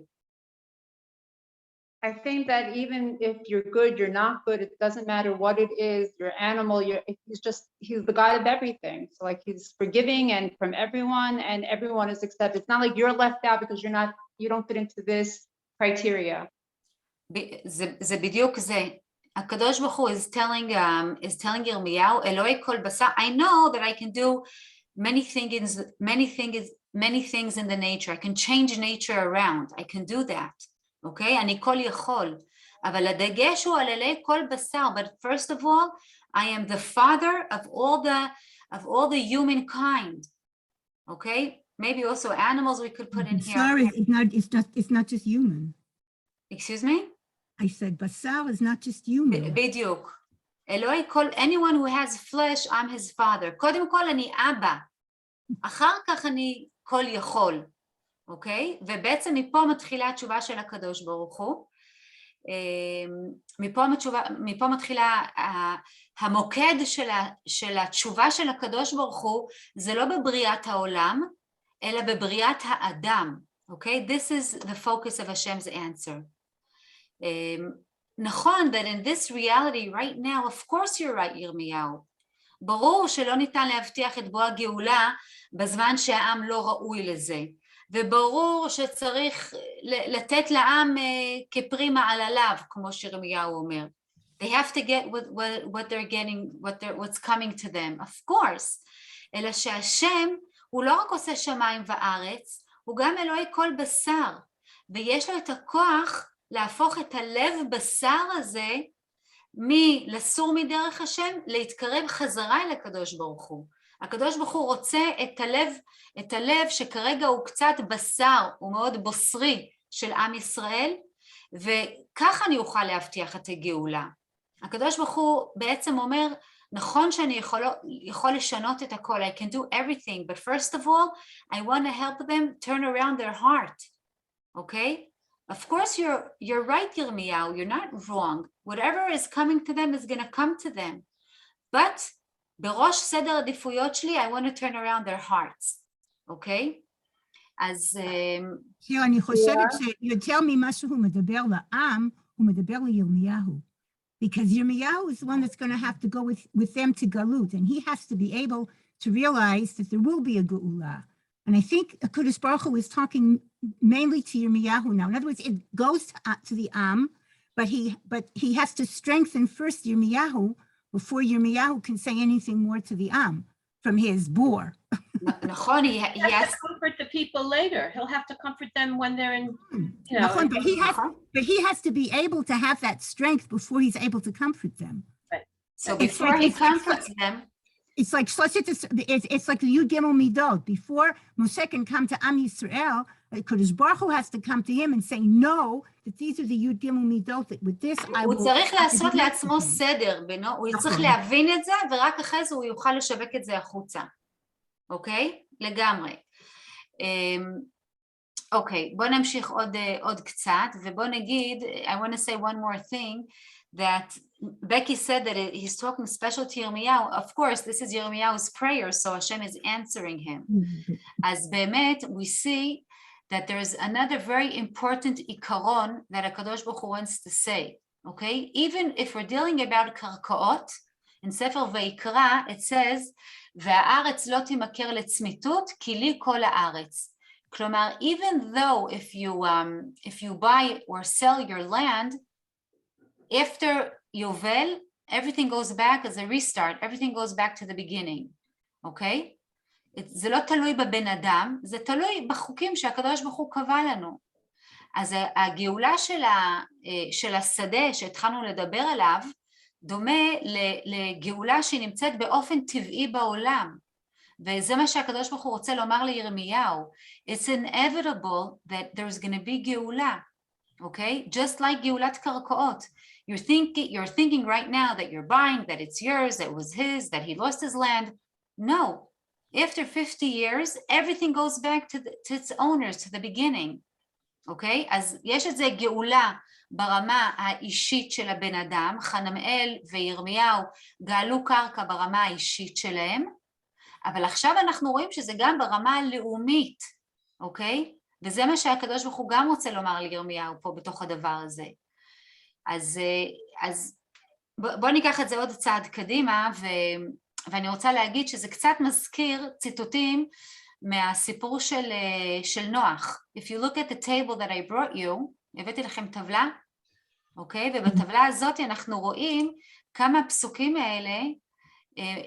I think that even if you're good, you're not good, it doesn't matter what it is, your animal, he's the God of everything. So like he's forgiving and from everyone, and everyone is accepted. It's not like you're left out because you don't fit into this criteria. זה בדיוק זה. הקדוש ברוך הוא is telling ירמיהו, אלוהי כל בשר, I know that I can do many things in the nature. I can change nature around. I can do that. אוקיי? אני כל יכול. אבל הדגש הוא על אלוהי כל בשר. But first of all, I am the father of all the humankind. Okay? Maybe also animals we could put in here. Sorry, it's not just human. Excuse me? I said basar is not just human. בדיוק. אלוהי כל, anyone who has flesh, I'm his father. קודם כל אני אבא. אחר כך אני כל יכול. אוקיי? ובעצם מפה מתחילה התשובה של הקדוש ברוך הוא. מפה מתחילה המוקד של התשובה של הקדוש ברוך הוא, זה לא בבריאת העולם, אלא בבריאת האדם. אוקיי? This is the focus of Hashem's answer. נכון, that in this reality right now, of course you're right, ירמיהו. ברור שלא ניתן להבטיח את בוא הגאולה בזמן שהעם לא ראוי לזה. וברור שצריך לתת לעם כפרי מעלליו, כמו שירמיהו אומר. They have to get what they're getting, what's coming to them, of course. אלא שהשם הוא לא רק עושה שמיים וארץ, הוא גם אלוהי כל בשר, ויש לו את הכוח להפוך את הלב בשר הזה מלסור מדרך השם, להתקרב חזרה אל הקדוש ברוך הוא. הקדוש ברוך הוא רוצה את הלב שכרגע הוא קצת בשר, הוא מאוד בוסרי של עם ישראל, וככה אני אוכל להבטיח את הגאולה. הקדוש ברוך הוא בעצם אומר, נכון שאני יכול לשנות את הכל, I can do everything, but first of all, I want to help them turn around their heart, okay? Of course you're right, Yirmiyahu, you're not wrong. Whatever is coming to them is going to come to them. But בראש סדר עדיפויות שלי, I want to turn around their hearts, okay? אז... שירה, אני חושבת שיותר ממה שהוא מדבר לעם, הוא מדבר לירמיהו. Because Yirmiyahu is the one that's going to have to go with them to Galut, and he has to be able to realize that there will be a Geula. And I think HaKadosh Baruch Hu is talking mainly to Yirmiyahu now. In other words, it goes to the Am, but he has to strengthen first Yirmiyahu before Yirmiyahu can say anything more to the Am from his bore. נכון, he has to comfort the people later. He'll have to comfort them when they're in, you know. But he has to be able to have that strength before he's able to comfort them. Right. So before he comforts them, it's like the Yud Gimel Midot. Before Moshe can come to Am Yisrael, Kadosh Baruch Hu has to come to him and say no, that these are the Yud Gimel Midot, that with this I will... הוא צריך לעשות לעצמו סדר בינו, הוא צריך להבין את זה, ורק אחרי זה הוא יוכל לשווק את זה החוצה. אוקיי? לגמרי. אוקיי, בוא נמשיך עוד קצת, ובוא נגיד, I want to say one more thing, that Becky said that he's talking special to Yirmiyahu. Of course, this is Yirmiyahu's prayer, so Hashem is answering him. As באמת, we see that there is another very important ikaron that HaKadosh Baruch Hu wants to say, okay? Even if we're dealing about karkaot, in Sefer Vayikra, it says, והארץ לא תימכר לצמיתות, כי לי כל הארץ. כלומר, even though if you buy or sell your land, after Yovel, everything goes back as a restart, everything goes back to the beginning, okay? זה לא תלוי בבן אדם, זה תלוי בחוקים שהקדוש ברוך הוא קבע לנו. אז הגאולה של השדה שהתחלנו לדבר עליו, דומה לגאולה שנמצאת באופן טבעי בעולם, וזה מה שהקדוש ברוך הוא רוצה לומר לירמיהו. It's inevitable that there's going to be גאולה. Okay? Just like גאולת קרקעות. You're thinking right now that you're buying, that it's yours, that it was his, that he lost his land. No. After 50 years, everything goes back to its owners, to the beginning. Okay? אז יש את זה גאולה ברמה האישית של הבן אדם, חנמאל וירמיהו גאלו קרקע ברמה האישית שלהם, אבל עכשיו אנחנו רואים שזה גם ברמה הלאומית, אוקיי? וזה מה שהקדוש ברוך הוא גם רוצה לומר לירמיהו פה בתוך הדבר הזה. אז בוא ניקח את זה עוד צעד קדימה, ואני רוצה להגיד שזה קצת מזכיר ציטוטים מהסיפור של נוח. If you look at the table that I brought you, הבאתי לכם טבלה, אוקיי? ובטבלה הזאת אנחנו רואים כמה פסוקים האלה,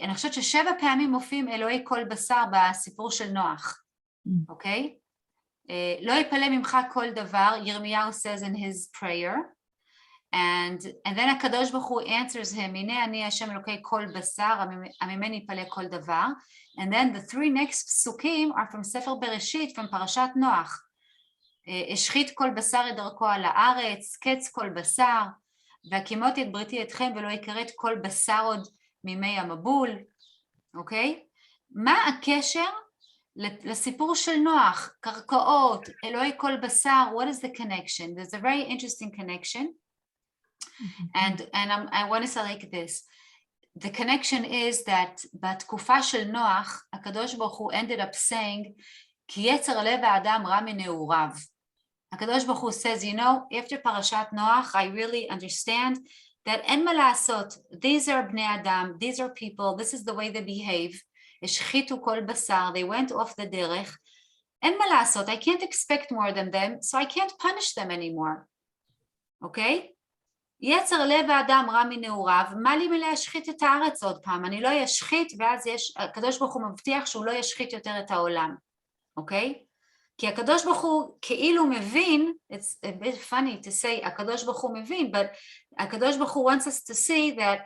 אני חושבת ש7 פעמים מופיעים אלוהי כל בשר בסיפור של נוח, אוקיי? לא יפלא ממך כל דבר, ירמיהו says in his prayer, and then הקדוש ברוך הוא answers him, הנה אני השם אלוקי כל בשר, הממני יפלא כל דבר, and then the 3 next פסוקים are from ספר בראשית, from פרשת נוח, השחית כל בשר את דרכו על הארץ, קץ כל בשר, והקימותי את בריתי אתכם ולא יכרת כל בשר עוד מימי המבול, אוקיי? מה הקשר לסיפור של נוח, קרקעות, אלוהי כל בשר, what is the connection? There's a very interesting connection, and I want to say like this, the connection is that בתקופה של נוח, הקדוש ברוך הוא ended up saying, כי יצר לב האדם רע מנעוריו. הקדוש ברוך הוא says, you know, after פרשת נוח, I really understand that אין מה לעשות, these are בני אדם, these are people, this is the way they behave, השחיתו כל בשר, they went off the דרך, אין מה לעשות, I can't expect more than them, so I can't punish them anymore, אוקיי? יצר לב האדם רע מנעוריו, מה לי מלהשחית את הארץ עוד פעם, אני לא ישחית, ואז הקדוש ברוך הוא מבטיח שהוא לא ישחית יותר את העולם, אוקיי? כי הקדוש ברוך הוא כאילו מבין, it's a bit funny to say הקדוש ברוך הוא מבין, but הקדוש ברוך הוא wants us to see that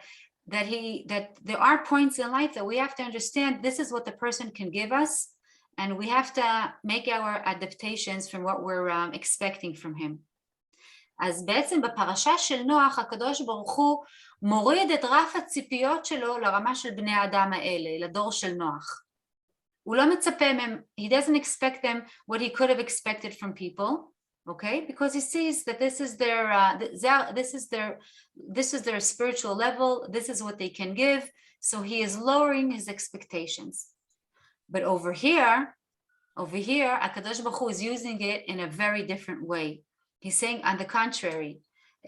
there are points in life that we have to understand this is what the person can give us, and we have to make our adaptations from what we're expecting from him. אז בעצם בפרשה של נוח, הקדוש ברוך הוא מוריד את רף הציפיות שלו לרמה של בני האדם האלה, לדור של נוח. הוא לא מצפה מהם, he doesn't expect them what he could have expected from people, okay? Because he sees that this is their spiritual level, this is what they can give, so he is lowering his expectations. But over here, הקדוש ברוך הוא is using it in a very different way. He's saying, on the contrary,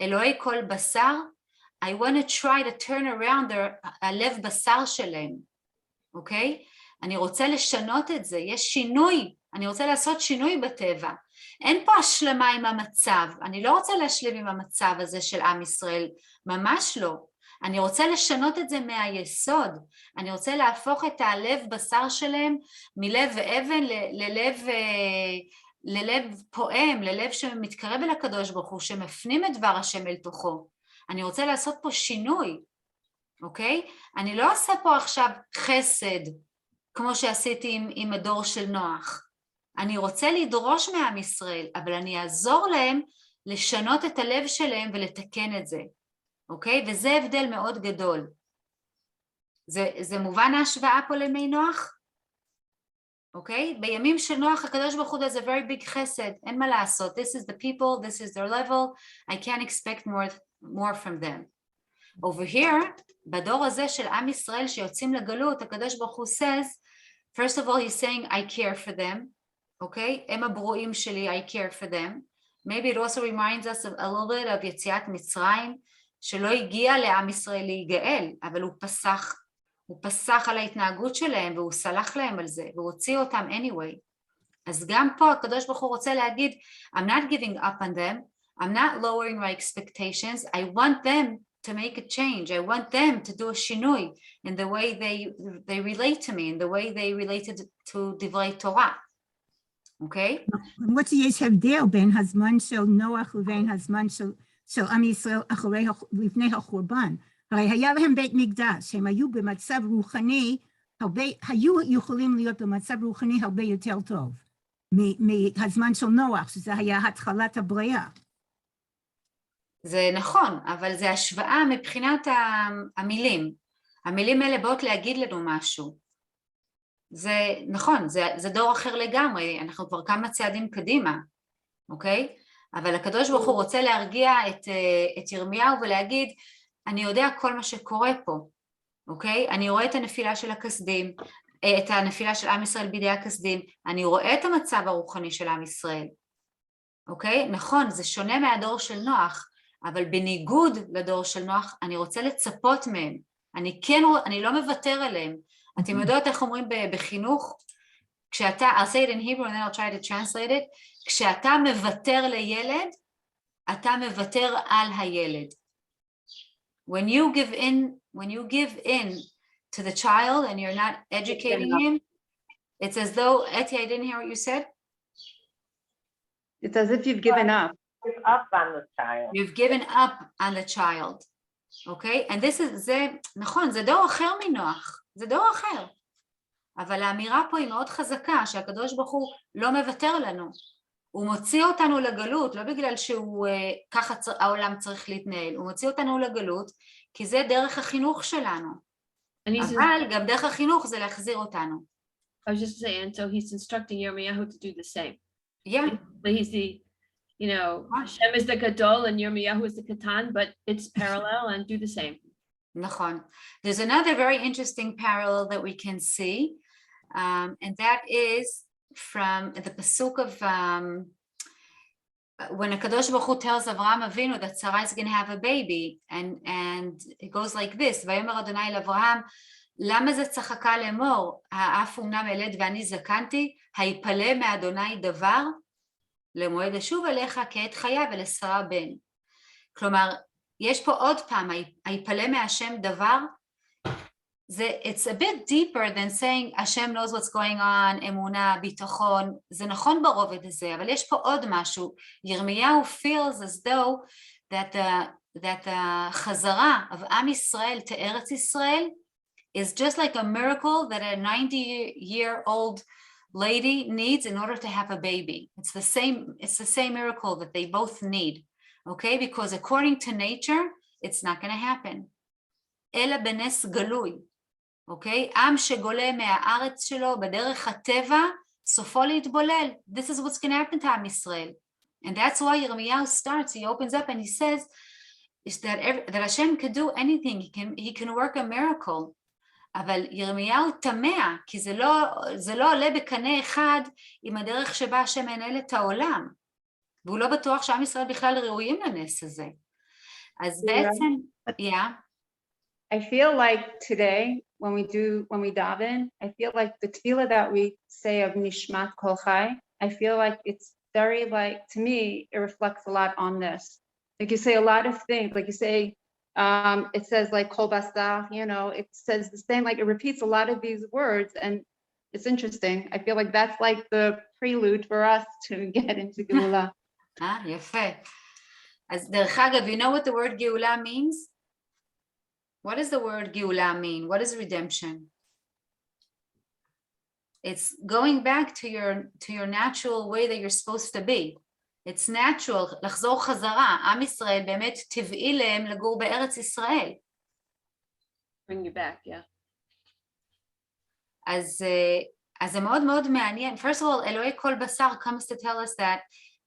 אלוהי כל בשר, I want to try to turn around הלב בשר שלהם, אוקיי? אני רוצה לשנות את זה, יש שינוי, אני רוצה לעשות שינוי בטבע. אין פה השלמה עם המצב, אני לא רוצה להשלים עם המצב הזה של עם ישראל, ממש לא. אני רוצה לשנות את זה מהיסוד, אני רוצה להפוך את הלב בשר שלהם מלב אבן ללב פועם, ללב שמתקרב אל הקדוש ברוך הוא, שמפנים את דבר השם אל תוכו. אני רוצה לעשות פה שינוי, אוקיי? אני לא עושה פה עכשיו חסד, כמו שעשיתי עם הדור של נוח. אני רוצה לדרוש מעם ישראל, אבל אני אעזור להם לשנות את הלב שלהם ולתקן את זה, אוקיי? וזה הבדל מאוד גדול. זה מובן ההשוואה פה לימי נוח? אוקיי? בימים של נוח הקדוש ברוך הוא does a very big חסד, אין מה לעשות. This is the people, this is their level, I can't expect more from them. Over here, בדור הזה של עם ישראל שיוצאים לגלות, הקדוש ברוך הוא says, first of all he's saying I care for them, אוקיי? הם הברואים שלי, I care for them. Maybe it also reminds us a little bit of יציאת מצרים, שלא הגיע לעם ישראל להיגאל, אבל הוא פסח על ההתנהגות שלהם, והוא סלח להם על זה, והוא הוציא אותם anyway. אז גם פה הקדוש ברוך הוא רוצה להגיד, I'm not giving up on them, I'm not lowering my expectations, I want them to make a change, I want them to do a שינוי in the way they relate to me, in the way they related to דברי תורה. אוקיי? למרות שיש הבדל בין הזמן של נוח לבין הזמן של עם ישראל לפני החורבן. הרי היה להם בית מקדש, הם היו במצב רוחני, היו יכולים להיות במצב רוחני הרבה יותר טוב, מהזמן של נוח, שזה היה התחלת הבריאה. זה נכון, אבל זה השוואה מבחינת המילים. המילים האלה באות להגיד לנו משהו. זה נכון, זה דור אחר לגמרי, אנחנו כבר כמה צעדים קדימה, אוקיי? אבל הקדוש ברוך הוא רוצה להרגיע את ירמיהו ולהגיד, אני יודע כל מה שקורה פה, אוקיי? אני רואה את הנפילה של הכסדים, את הנפילה של עם ישראל בידי הכסדים, אני רואה את המצב הרוחני של עם ישראל, אוקיי? נכון, זה שונה מהדור של נוח, אבל בניגוד לדור של נוח, אני רוצה לצפות מהם, אני לא מוותר עליהם. אתם יודעות איך אומרים בחינוך? כשאתה, I'll say it in Hebrew and then I'll try to translate it, כשאתה מוותר לילד, אתה מוותר על הילד. When you give in to the child and you're not educating him, it's as though, Eti, I didn't hear what you said. It's as if you've given up. Give up on the child. You've given up on the child. Okay? And this is, זה, נכון, זה דור אחר מנוח. זה דור אחר. אבל האמירה פה היא מאוד חזקה, שהקדוש ברוך הוא לא מוותר לנו. הוא מוציא אותנו לגלות, לא בגלל שהוא, ככה העולם צריך להתנהל, הוא מוציא אותנו לגלות, כי זה דרך החינוך שלנו. אבל גם דרך החינוך זה להחזיר אותנו. I was just saying, so he's instructing Yirmiyahu to do the same. Yeah. He's the, you know, Hashem is the Gadol and Yirmiyahu is the Katan, but it's parallel and do the same. נכון. There's another very interesting parallel that we can see, and that is from the pasuk of when Hakadosh Baruch Hu tells Avraham Avinu that Sarah is going to have a baby, and it goes like this: ויאמר אדוני אל אברהם, למה זה צחקה לאמור, האף אומנם ילד ואני זקנתי, היפלא מאדוני דבר, למועד אשוב אליך כעת חיה ולשרה בן. כלומר, יש פה עוד פעם, היפלא מהשם דבר, it's a bit deeper than saying Hashem knows what's going on, אמונה, ביטחון, זה נכון ברובד הזה, אבל יש פה עוד משהו. ירמיהו feels as though that the חזרה of עם ישראל to ארץ ישראל is just like a miracle that a 90-year-old lady needs in order to have a baby. It's the same miracle that they both need, okay? Because according to nature, it's not going to happen. אלא בנס גלוי. אוקיי? עם שגולה מהארץ שלו בדרך הטבע, סופו להתבולל. This is what's going to happen to עם ישראל. And that's why Yirmiyahu starts, he opens up and he says is that Hashem can do anything, he can work a miracle. אבל ירמיהו תמה, כי זה לא עולה בקנה אחד עם הדרך שבה השם מנהל את העולם. והוא לא בטוח שעם ישראל בכלל ראויים לנס הזה. אז בעצם, yeah. I feel like today, when we daven, I feel like the tefillah that we say of Nishmat Kol Chai, I feel like it's very like, to me, it reflects a lot on this. Like you say a lot of things, like you say, it says like Kol Basar, you know, it says the same, like it repeats a lot of these words, and it's interesting. I feel like that's like the prelude for us to get into Geula. יפה. אז דרך אגב, you know what the word Geula means? What does the word Geula mean? What is redemption? It's going back to your natural way that you're supposed to be. It's natural, לחזור חזרה. עם ישראל באמת טבעי להם לגור בארץ ישראל. Bring you back, yeah. אז זה מאוד מאוד מעניין. First of all, אלוהי כל בשר comes to tell us that,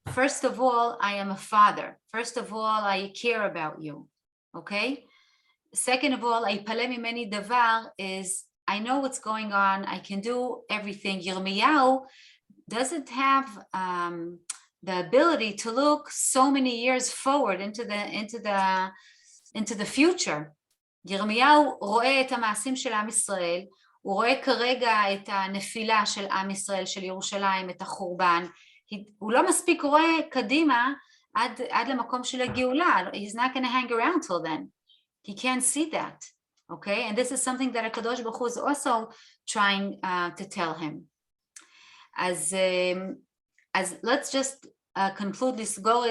first of all, I am a father. First of all, I care about you. Okay? Second of all, היפלא ממני דבר is, I know what's going on, I can do everything. Yirmiyahu doesn't have the ability to look so many years forward into the future. ירמיהו רואה את המעשים של עם ישראל, הוא רואה כרגע את הנפילה של עם ישראל, של ירושלים, את החורבן, הוא לא מספיק רואה קדימה עד למקום של הגאולה, he's not going to hang around till then. He can't see that, okay? And this is something that HaKadosh Baruch Hu is also trying to tell him. As let's just conclude, לסגור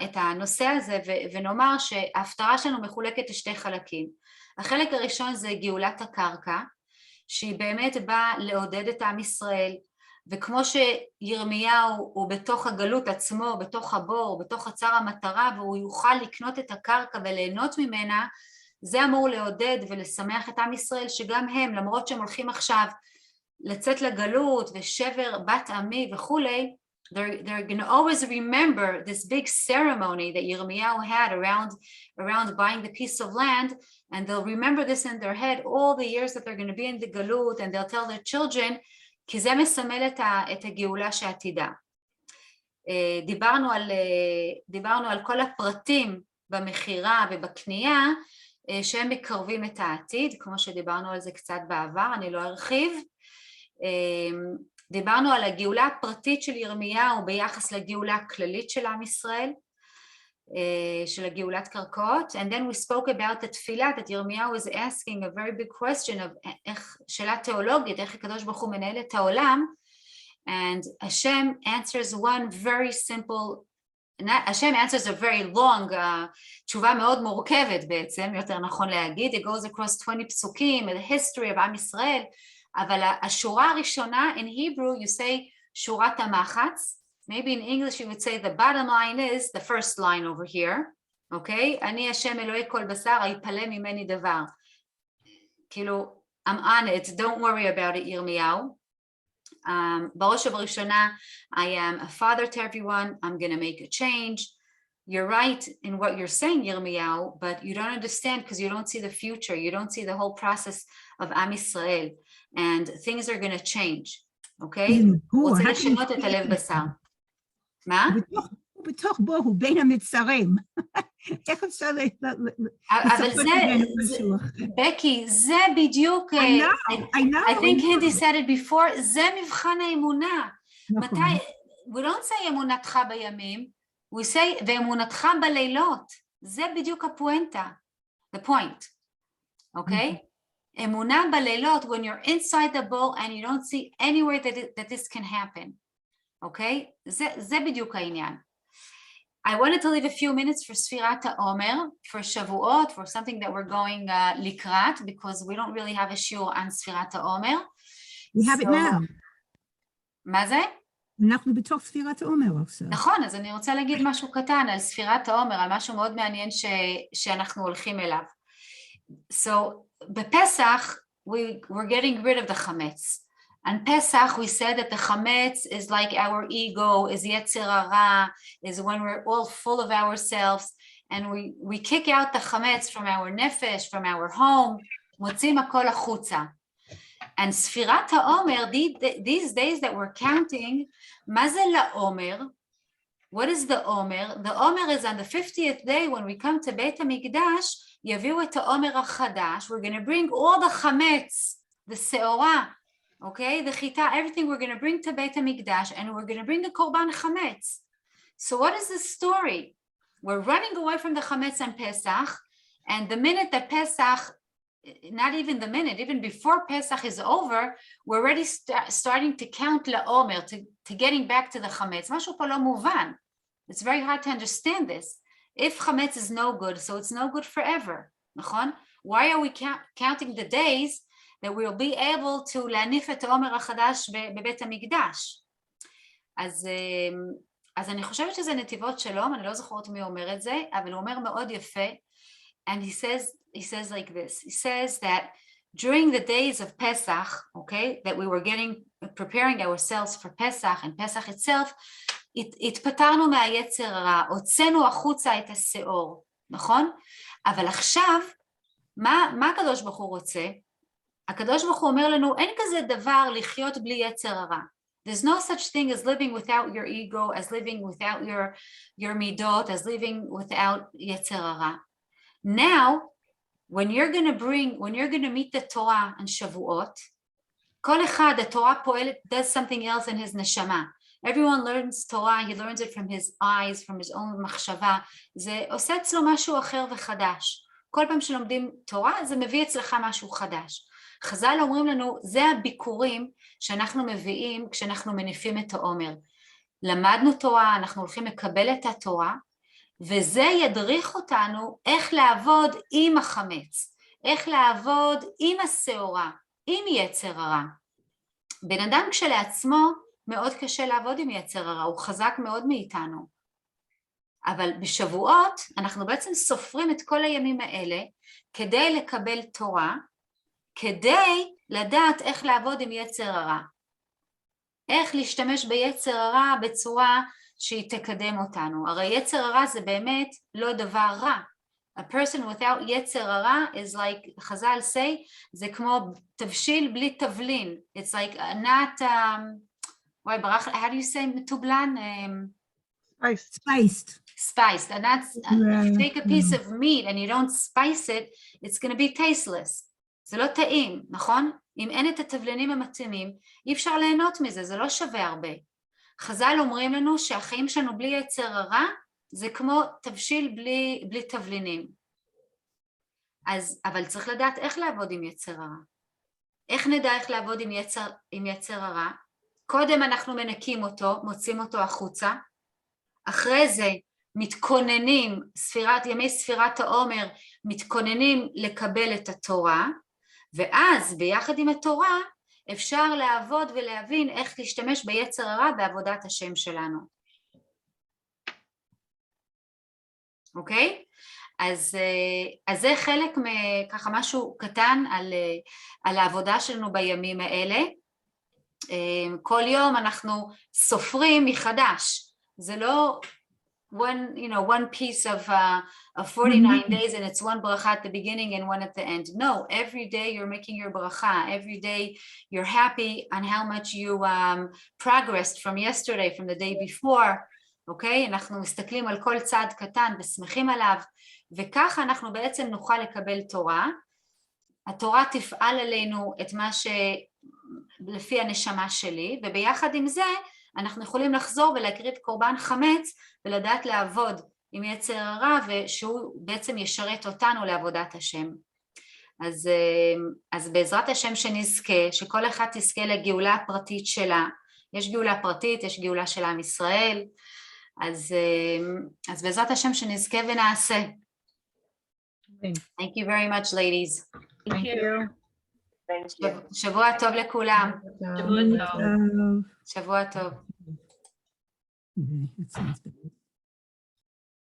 את הנושא הזה ונאמר שההפטרה שלנו מחולקת לשתי חלקים. החלק הראשון זה גאולת הקרקע, שהיא באמת באה לעודד את עם ישראל, וכמו שירמיהו הוא בתוך הגלות עצמו, בתוך הבור, בתוך אוצר המטרה, והוא יוכל לקנות את הקרקע וליהנות ממנה, זה אמור לעודד ולשמח את עם ישראל, שגם הם, למרות שהם הולכים עכשיו לצאת לגלות ושבר בת עמי וכולי, they're going to always remember this big ceremony that Yirmiyahu had around buying the piece of land, and they'll remember this in their head all the years that they're going to be in the galut, and they'll tell their children, כי זה מסמל את הגאולה שעתידה. דיברנו על כל הפרטים במחירה ובקנייה, שהם מקרבים את העתיד, כמו שדיברנו על זה קצת בעבר, אני לא ארחיב. דיברנו על הגאולה הפרטית של ירמיהו ביחס לגאולה הכללית של עם ישראל, של הגאולת קרקעות, and then we spoke about the תפילה that ירמיהו is asking a very big question of שאלה תיאולוגית, איך הקדוש ברוך הוא מנהל את העולם, and Hashem answers one very simple, Hashem answers a very long, תשובה מאוד מורכבת בעצם, יותר נכון להגיד, it goes across 20 פסוקים, the history of עם ישראל, אבל השורה הראשונה, in Hebrew you say שורת המחץ, maybe in English you would say the bottom line is the first line over here, okay? אני השם אלוהי כל בשר, היפלא ממני דבר. כאילו, I'm on it, don't worry about it, ירמיהו. בראש ובראשונה, I am a father to everyone, I'm going to make a change. You're right in what you're saying, Yirmiyahu, but you don't understand because you don't see the future, you don't see the whole process of Am Yisrael, and things are going to change, okay? רוצה לשנות את הלב בשר. מה? הוא בתוך בו, הוא בין המצרים. איך אפשר אבל זה, בקי, זה בדיוק, I think Hindi said it before, זה מבחן האמונה. מתי, we don't say אמונתך בימים, we say ואמונתך בלילות. זה בדיוק הפואנטה, the point, okay? אמונה בלילות, when you're inside the bowl and you don't see anywhere that this can happen. Okay? זה בדיוק העניין. I wanted to leave a few minutes for ספירת העומר, for שבועות, for something that we're going לקראת, because we don't really have a shiur on ספירת העומר. We have it now. מה זה? אנחנו בתוך ספירת העומר עכשיו. נכון, אז אני רוצה להגיד משהו קטן על ספירת העומר, על משהו מאוד מעניין שאנחנו הולכים אליו. So, בפסח, we're getting rid of the chametz. On Pesach, we said that the chametz is like our ego, is yetzer hara, is when we're all full of ourselves, and we kick out the chametz from our nefesh, from our home, מוצאים הכל החוצה. And ספירת העומר, these days that we're counting, מה זה לעומר? What is the Omer? The Omer is on the 50th day when we come to Beit HaMikdash, יביאו את העומר החדש, we're going to bring all the chametz, the seorah, okay, the chita, everything we're going to bring to Beit HaMikdash, and we're going to bring a korban chametz. So what is the story? We're running away from the chametz on Pesach, and the minute that Pesach, not even the minute, even before Pesach is over, we're already starting to count la'omer, to getting back to the chametz. משהו פה לא מובן. It's very hard to understand this. If chametz is no good, so it's no good forever. נכון? Why are we counting the days that we'll be able to להניף את העומר החדש בבית המקדש? אז אני חושבת שזה נתיבות שלום, אני לא זוכרת מי אומר את זה, אבל הוא אומר מאוד יפה, and he says like this, he says that during the days of Pesach, okay, that we were preparing ourselves for Pesach and Pesach itself, התפטרנו מהיצר הרע, הוצאנו החוצה את השאור, נכון? אבל עכשיו, מה הקדוש ברוך הוא רוצה? הקדוש ברוך הוא אומר לנו, אין כזה דבר לחיות בלי יצר הרע. There's no such thing as living without your ego, as living without your midot, as living without יצר הרע. Now, when you're going to meet the Torah and Shavuot, כל אחד, the Torah פועלת, does something else in his neshama. Everyone learns Torah, he learns it from his eyes, from his own מחשבה. זה עושה אצלו משהו אחר וחדש. כל פעם שלומדים תורה, זה מביא אצלך משהו חדש. חז"ל אומרים לנו, זה הביקורים שאנחנו מביאים כשאנחנו מניפים את העומר. למדנו תורה, אנחנו הולכים לקבל את התורה, וזה ידריך אותנו איך לעבוד עם החמץ, איך לעבוד עם השעורה, עם יצר הרע. בן אדם כשלעצמו מאוד קשה לעבוד עם יצר הרע, הוא חזק מאוד מאיתנו. אבל בשבועות אנחנו בעצם סופרים את כל הימים האלה כדי לקבל תורה, כדי לדעת איך לעבוד עם יצר הרע. איך להשתמש ביצר הרע בצורה שהיא תקדם אותנו. הרי יצר הרע זה באמת לא דבר רע. A person without יצר הרע is like, חז"ל say, זה כמו תבשיל בלי תבלין. It's like not, וואי ברח, how do you say מתובלן? Spiced. Spiced. And that's, if you take a Yeah. piece of meat and you don't spice it, it's going to be tasteless. זה לא טעים, נכון? אם אין את התבלינים המתאימים, אי אפשר ליהנות מזה, זה לא שווה הרבה. חז"ל אומרים לנו שהחיים שלנו בלי יצר הרע, זה כמו תבשיל בלי תבלינים. אבל צריך לדעת איך לעבוד עם יצר הרע. איך נדע איך לעבוד עם יצר הרע? קודם אנחנו מנקים אותו, מוצאים אותו החוצה. אחרי זה מתכוננים, ימי ספירת העומר, מתכוננים לקבל את התורה, ואז ביחד עם התורה אפשר לעבוד ולהבין איך להשתמש ביצר הרע בעבודת השם שלנו. אוקיי? אז זה חלק ככה משהו קטן על העבודה שלנו בימים האלה. כל יום אנחנו סופרים מחדש. זה לא one piece of 49 days and it's one bracha at the beginning and one at the end. No, every day you're making your bracha. Every day you're happy on how much you progressed from yesterday, from the day before. אוקיי? אנחנו מסתכלים על כל צעד קטן ושמחים עליו, וככה אנחנו בעצם נוכל לקבל תורה. התורה תפעל עלינו את מה שלפי הנשמה שלי, וביחד עם זה אנחנו יכולים לחזור ולהקריב קורבן חמץ ולדעת לעבוד עם יצר הרע, ושהוא בעצם ישרת אותנו לעבודת השם. אז בעזרת השם שנזכה, שכל אחד תזכה לגאולה הפרטית שלה. יש גאולה פרטית, יש גאולה של עם ישראל, אז בעזרת השם שנזכה ונעשה. Thank you very much, ladies. Thank you. שבוע טוב לכולם. שבוע טוב. שבוע טוב. That sounds good.